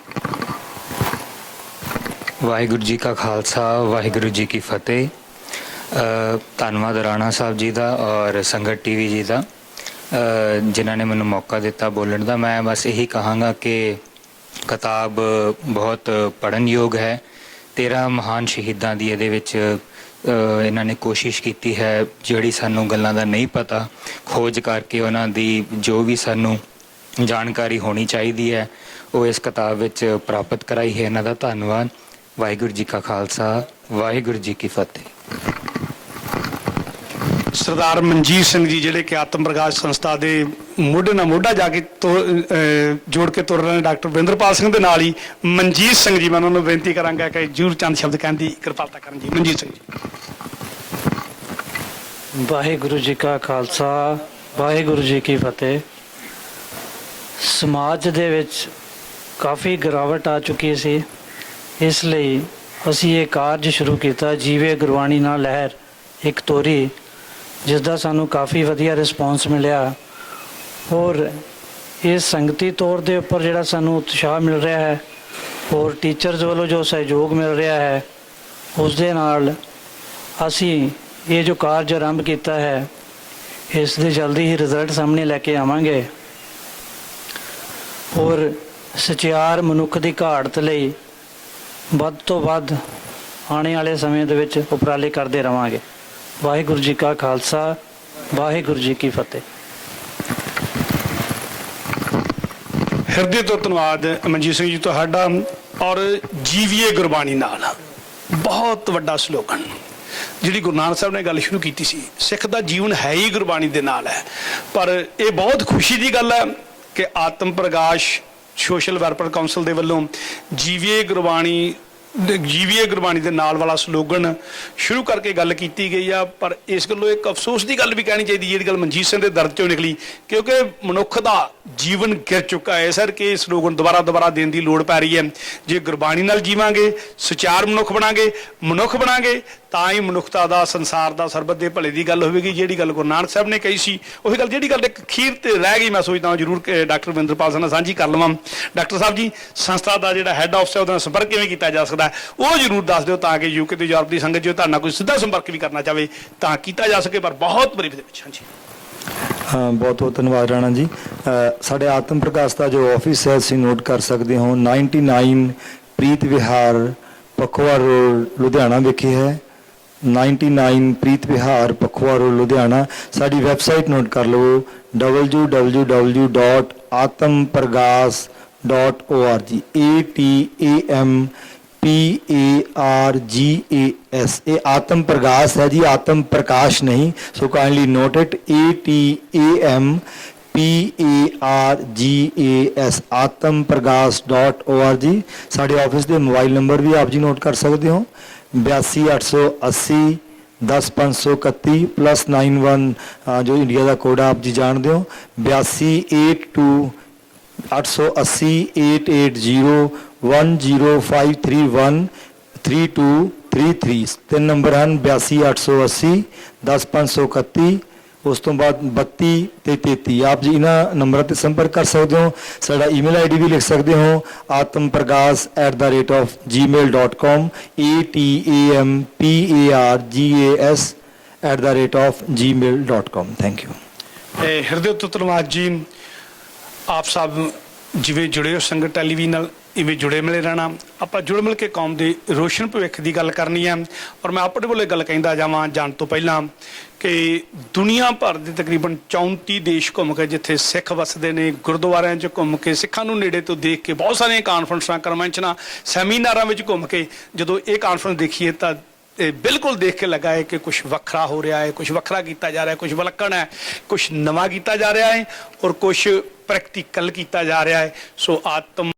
ਵਾਹਿਗੁਰੂ ਜੀ ਕਾ ਖਾਲਸਾ, ਵਾਹਿਗੁਰੂ ਜੀ ਕੀ ਫਤਿਹ। ਧੰਨਵਾਦ ਰਾਣਾ ਸਾਹਿਬ ਜੀ ਦਾ ਔਰ ਸੰਗਤ ਟੀਵੀ ਜੀ ਦਾ, ਜਿਨ੍ਹਾਂ ਨੇ ਮੈਨੂੰ ਮੌਕਾ ਦਿੱਤਾ ਬੋਲਣ ਦਾ। ਮੈਂ ਬਸ ਇਹੀ ਕਹਾਂਗਾ ਕਿ ਕਿਤਾਬ ਬਹੁਤ ਪੜ੍ਹਨਯੋਗ ਹੈ। 13 ਮਹਾਨ ਸ਼ਹੀਦਾਂ ਦੀ ਇਹਦੇ ਵਿੱਚ ਇਹਨਾਂ ਨੇ ਕੋਸ਼ਿਸ਼ ਕੀਤੀ ਹੈ, ਜਿਹੜੀ ਸਾਨੂੰ ਗੱਲਾਂ ਦਾ ਨਹੀਂ ਪਤਾ, ਖੋਜ ਕਰਕੇ ਉਹਨਾਂ ਦੀ ਜੋ ਵੀ ਸਾਨੂੰ ਜਾਣਕਾਰੀ ਹੋਣੀ ਚਾਹੀਦੀ ਹੈ ਉਹ ਇਸ ਕਿਤਾਬ ਵਿੱਚ ਪ੍ਰਾਪਤ ਕਰਾਈ ਹੈ। ਇਹਨਾਂ ਦਾ ਧੰਨਵਾਦ। ਵਾਹਿਗੁਰੂ ਜੀ ਕਾ ਖਾਲਸਾ, ਵਾਹਿਗੁਰੂ ਜੀ ਕੀ ਫਤਿਹ। ਸਰਦਾਰ ਮਨਜੀਤ ਸਿੰਘ ਜੀ, ਜਿਹੜੇ ਕਿ ਆਤਮ ਪ੍ਰਕਾਸ਼ ਸੰਸਥਾ ਦੇ ਮੋਢੇ ਨਾਲ ਮੋਢਾ ਜਾ ਕੇ ਜੋੜ ਕੇ ਤੁਰ ਰਹੇ ਨੇ ਡਾਕਟਰ ਵਿੰਦਰਪਾਲ ਸਿੰਘ ਦੇ ਨਾਲ ਹੀ। ਮਨਜੀਤ ਸਿੰਘ ਜੀ, ਮੈਂ ਉਹਨਾਂ ਨੂੰ ਬੇਨਤੀ ਕਰਾਂਗਾ ਕਿ ਜ਼ਰੂਰ ਚੰਦ ਸ਼ਬਦ ਕਹਿਣ ਦੀ ਕਿਰਪਾਲਤਾ ਕਰਨ ਜੀ। ਮਨਜੀਤ ਸਿੰਘ ਜੀ। ਵਾਹਿਗੁਰੂ ਜੀ ਕਾ ਖਾਲਸਾ, ਵਾਹਿਗੁਰੂ ਜੀ ਕੀ ਫਤਿਹ। ਸਮਾਜ ਦੇ ਵਿੱਚ ਕਾਫੀ ਗਿਰਾਵਟ ਆ ਚੁੱਕੀ ਸੀ, ਇਸ ਲਈ ਅਸੀਂ ਇਹ ਕਾਰਜ ਸ਼ੁਰੂ ਕੀਤਾ, ਜੀਵੇ ਗੁਰਬਾਣੀ ਨਾਲ ਲਹਿਰ ਇੱਕ ਤੋਰੀ, ਜਿਸ ਦਾ ਸਾਨੂੰ ਕਾਫੀ ਵਧੀਆ ਰਿਸਪੌਂਸ ਮਿਲਿਆ। ਔਰ ਇਹ ਸੰਗਤੀ ਤੌਰ ਦੇ ਉੱਪਰ ਜਿਹੜਾ ਸਾਨੂੰ ਉਤਸ਼ਾਹ ਮਿਲ ਰਿਹਾ ਹੈ, ਔਰ ਟੀਚਰਸ ਵੱਲੋਂ ਜੋ ਸਹਿਯੋਗ ਮਿਲ ਰਿਹਾ ਹੈ ਉਸ ਦੇ ਨਾਲ ਅਸੀਂ ਇਹ ਜੋ ਕਾਰਜ ਆਰੰਭ ਕੀਤਾ ਹੈ ਇਸ ਦੇ ਜਲਦੀ ਹੀ ਰਿਜ਼ਲਟ ਸਾਹਮਣੇ ਲੈ ਕੇ ਆਵਾਂਗੇ ਔਰ ਸਚਿਆਰ ਮਨੁੱਖ ਦੀ ਘਾਟ ਲਈ ਵੱਧ ਤੋਂ ਵੱਧ ਆਉਣ ਵਾਲੇ ਸਮੇਂ ਦੇ ਵਿੱਚ ਉਪਰਾਲੇ ਕਰਦੇ ਰਵਾਂਗੇ। ਵਾਹਿਗੁਰੂ ਜੀ ਕਾ ਖਾਲਸਾ, ਵਾਹਿਗੁਰੂ ਜੀ ਕੀ ਫਤਿਹ। ਹਿਰਦੇ ਤੋਂ ਧੰਨਵਾਦ ਮਨਜੀਤ ਸਿੰਘ ਜੀ ਤੁਹਾਡਾ। ਔਰ ਜੀਵੀਏ ਗੁਰਬਾਣੀ ਨਾਲ ਬਹੁਤ ਵੱਡਾ ਸਲੋਗਨ ਜਿਹੜੀ ਗੁਰੂ ਨਾਨਕ ਸਾਹਿਬ ਨੇ ਗੱਲ ਸ਼ੁਰੂ ਕੀਤੀ ਸੀ, ਸਿੱਖ ਦਾ ਜੀਵਨ ਹੈ ਹੀ ਗੁਰਬਾਣੀ ਦੇ ਨਾਲ ਹੈ। ਪਰ ਇਹ ਬਹੁਤ ਖੁਸ਼ੀ ਦੀ ਗੱਲ ਹੈ ਕਿ ਆਤਮ ਪ੍ਰਕਾਸ਼ ਸੋਸ਼ਲ ਵੈਲਫੇਅਰ ਕਾਉਂਸਲ ਦੇ ਵੱਲੋਂ ਜੀਵੀਏ ਗੁਰਬਾਣੀ ਦੇ ਨਾਲ ਵਾਲਾ ਸਲੋਗਨ ਸ਼ੁਰੂ ਕਰਕੇ ਗੱਲ ਕੀਤੀ ਗਈ ਆ। ਪਰ ਇਸ ਗੱਲੋਂ ਇੱਕ ਅਫਸੋਸ ਦੀ ਗੱਲ ਵੀ ਕਹਿਣੀ ਚਾਹੀਦੀ ਜਿਹੜੀ ਗੱਲ ਮਨਜੀਤ ਸਿੰਘ ਦੇ ਦਰਦ ਚੋਂ ਨਿਕਲੀ, ਕਿਉਂਕਿ ਮਨੁੱਖ ਦਾ ਜੀਵਨ ਗਿਰ ਚੁੱਕਾ ਹੈ। ਇਸ ਕਰਕੇ ਇਹ ਸਲੋਗਨ ਦੁਬਾਰਾ ਦੇਣ ਦੀ ਲੋੜ ਪੈ ਰਹੀ ਹੈ। ਜੇ ਗੁਰਬਾਣੀ ਨਾਲ ਜੀਵਾਂਗੇ, ਸੁਚਾਰ ਮਨੁੱਖ ਬਣਾਂਗੇ ਤਾਂ ਹੀ ਮਨੁੱਖਤਾ ਦਾ, ਸੰਸਾਰ ਦਾ, ਸਰਬਤ ਦੇ ਭਲੇ ਦੀ ਗੱਲ ਹੋਵੇਗੀ। ਜਿਹੜੀ ਗੱਲ ਗੁਰੂ ਨਾਨਕ ਸਾਹਿਬ ਨੇ ਕਹੀ ਸੀ ਉਹੀ ਗੱਲ, ਜਿਹੜੀ ਗੱਲ ਇੱਕ ਅਖੀਰ ਤੇ ਰਹਿ ਗਈ, ਮੈਂ ਸੋਚਦਾ ਜ਼ਰੂਰ ਡਾਕਟਰ ਰਵਿੰਦਰਪਾਲ ਸਿੰਘ ਨਾਲ ਸਾਂਝੀ ਕਰ ਲਵਾਂ। ਡਾਕਟਰ ਸਾਹਿਬ ਜੀ, ਸੰਸਥਾ ਦਾ ਜਿਹੜਾ ਹੈੱਡ ਆਫਿਸ ਹੈ ਉਹਦਾ ਸੰਪਰਕ ਕਿਵੇਂ ਕੀਤਾ ਜਾ ਸਕਦਾ ਉਹ ਜ਼ਰੂਰ ਦੱਸ ਦਿਓ ਤਾਂ ਕਿ ਯੂਕੇ ਤੇ ਯੂਰਪ ਦੀ ਸੰਗਤ ਜੋ ਤੁਹਾਡੇ ਨਾਲ ਕੋਈ ਸਿੱਧਾ ਸੰਪਰਕ ਵੀ ਕਰਨਾ ਚਾਹਵੇ ਤਾਂ ਕੀਤਾ ਜਾ ਸਕੇ, ਪਰ ਬਹੁਤ ਬਰੀਫ ਦੇ ਵਿੱਚ। ਹਾਂਜੀ ਬਹੁਤ ਬਹੁਤ ਧੰਨਵਾਦ ਰਾਣਾ ਜੀ। ਸਾਡੇ ਆਤਮ ਪ੍ਰਕਾਸ਼ ਦਾ ਜੋ ਆਫਿਸ ਹੈ ਤੁਸੀਂ ਨੋਟ ਕਰ ਸਕਦੇ ਹੋ 99 ਪ੍ਰੀਤ ਵਿਹਾਰ ਪਖਵਾ ਰੋਡ ਲੁਧਿਆਣਾ ਵਿਖੇ ਹੈ। 99 ਪ੍ਰੀਤ ਵਿਹਾਰ ਪਖਵਾ ਰੋਡ ਲੁਧਿਆਣਾ। ਸਾਡੀ ਵੈਬਸਾਈਟ ਨੋਟ ਕਰ ਲਵੋ www.atampragas.org ATAMPARGAS। ਇਹ ਆਤਮ ਪ੍ਰਕਾਸ਼ ਹੈ ਜੀ, ਆਤਮ ਪ੍ਰਕਾਸ਼ ਨਹੀਂ। So kindly note it ATAMPARGAS atampragas.org। ਸਾਡੇ ਆਫਿਸ ਦੇ ਮੋਬਾਈਲ ਨੰਬਰ ਵੀ ਆਪ ਜੀ ਨੋਟ ਕਰ ਸਕਦੇ ਹੋ 82 880 10531 +91 ਜੋ ਇੰਡੀਆ ਦਾ ਕੋਡ ਆਪ ਜੀ ਜਾਣਦੇ ਹੋ 82 880 880 10531 3233। ਤਿੰਨ ਨੰਬਰ ਹਨ 82 880 10531, ਉਸ ਤੋਂ ਬਾਅਦ 32 ਤੇ 33। ਆਪ ਜੀ ਇਹਨਾਂ ਨੰਬਰਾਂ ਤੇ ਸੰਪਰਕ ਕਰ ਸਕਦੇ ਹੋ। ਸਾਡਾ ਈਮੇਲ ਆਈਡੀ ਵੀ ਲਿਖ ਸਕਦੇ ਹੋ atampragas@gmail.com atampargas@gmail.com। Thank you. ਹਿਰਦੇ ਤੋਂ ਧੰਨਵਾਦ ਜੀ। ਆਪ ਸਭ ਜਿਵੇਂ ਜੁੜੇ ਹੋ ਸੰਗਤ ਟੈਲੀਵਿਜ਼ਨ ਨਾਲ ਇਵੇਂ ਜੁੜੇ ਮਿਲੇ ਰਹਿਣਾ। ਆਪਾਂ ਜੁੜ ਮਿਲ ਕੇ ਕੌਮ ਦੇ ਰੋਸ਼ਨ ਭਵਿੱਖ ਦੀ ਗੱਲ ਕਰਨੀ ਹੈ। ਔਰ ਮੈਂ ਆਪਣੇ ਵੱਲੋਂ ਗੱਲ ਕਹਿੰਦਾ ਜਾਵਾਂ ਜਾਣ ਤੋਂ ਪਹਿਲਾਂ ਕਿ ਦੁਨੀਆ ਭਰ ਦੇ ਤਕਰੀਬਨ 34 ਦੇਸ਼ ਘੁੰਮ ਕੇ ਜਿੱਥੇ ਸਿੱਖ ਵਸਦੇ ਨੇ, ਗੁਰਦੁਆਰਿਆਂ 'ਚ ਘੁੰਮ ਕੇ ਸਿੱਖਾਂ ਨੂੰ ਨੇੜੇ ਤੋਂ ਦੇਖ ਕੇ, ਬਹੁਤ ਸਾਰੀਆਂ ਕਾਨਫਰੰਸਾਂ, ਕਨਵੈਨਸ਼ਨਾਂ, ਸੈਮੀਨਾਰਾਂ ਵਿੱਚ ਘੁੰਮ ਕੇ ਜਦੋਂ ਇਹ ਕਾਨਫਰੰਸ ਦੇਖੀਏ ਤਾਂ ਬਿਲਕੁਲ ਦੇਖ ਕੇ ਲੱਗਾ ਹੈ ਕਿ ਕੁਝ ਵੱਖਰਾ ਹੋ ਰਿਹਾ ਹੈ, ਕੁਝ ਵੱਖਰਾ ਕੀਤਾ ਜਾ ਰਿਹਾ ਹੈ, ਕੁਝ ਵਿਲੱਖਣ ਹੈ, ਕੁਝ ਨਵਾਂ ਕੀਤਾ ਜਾ ਰਿਹਾ ਹੈ ਔਰ ਕੁਝ ਪ੍ਰੈਕਟੀਕਲ ਕੀਤਾ ਜਾ ਰਿਹਾ ਹੈ। ਸੋ ਆਤਮ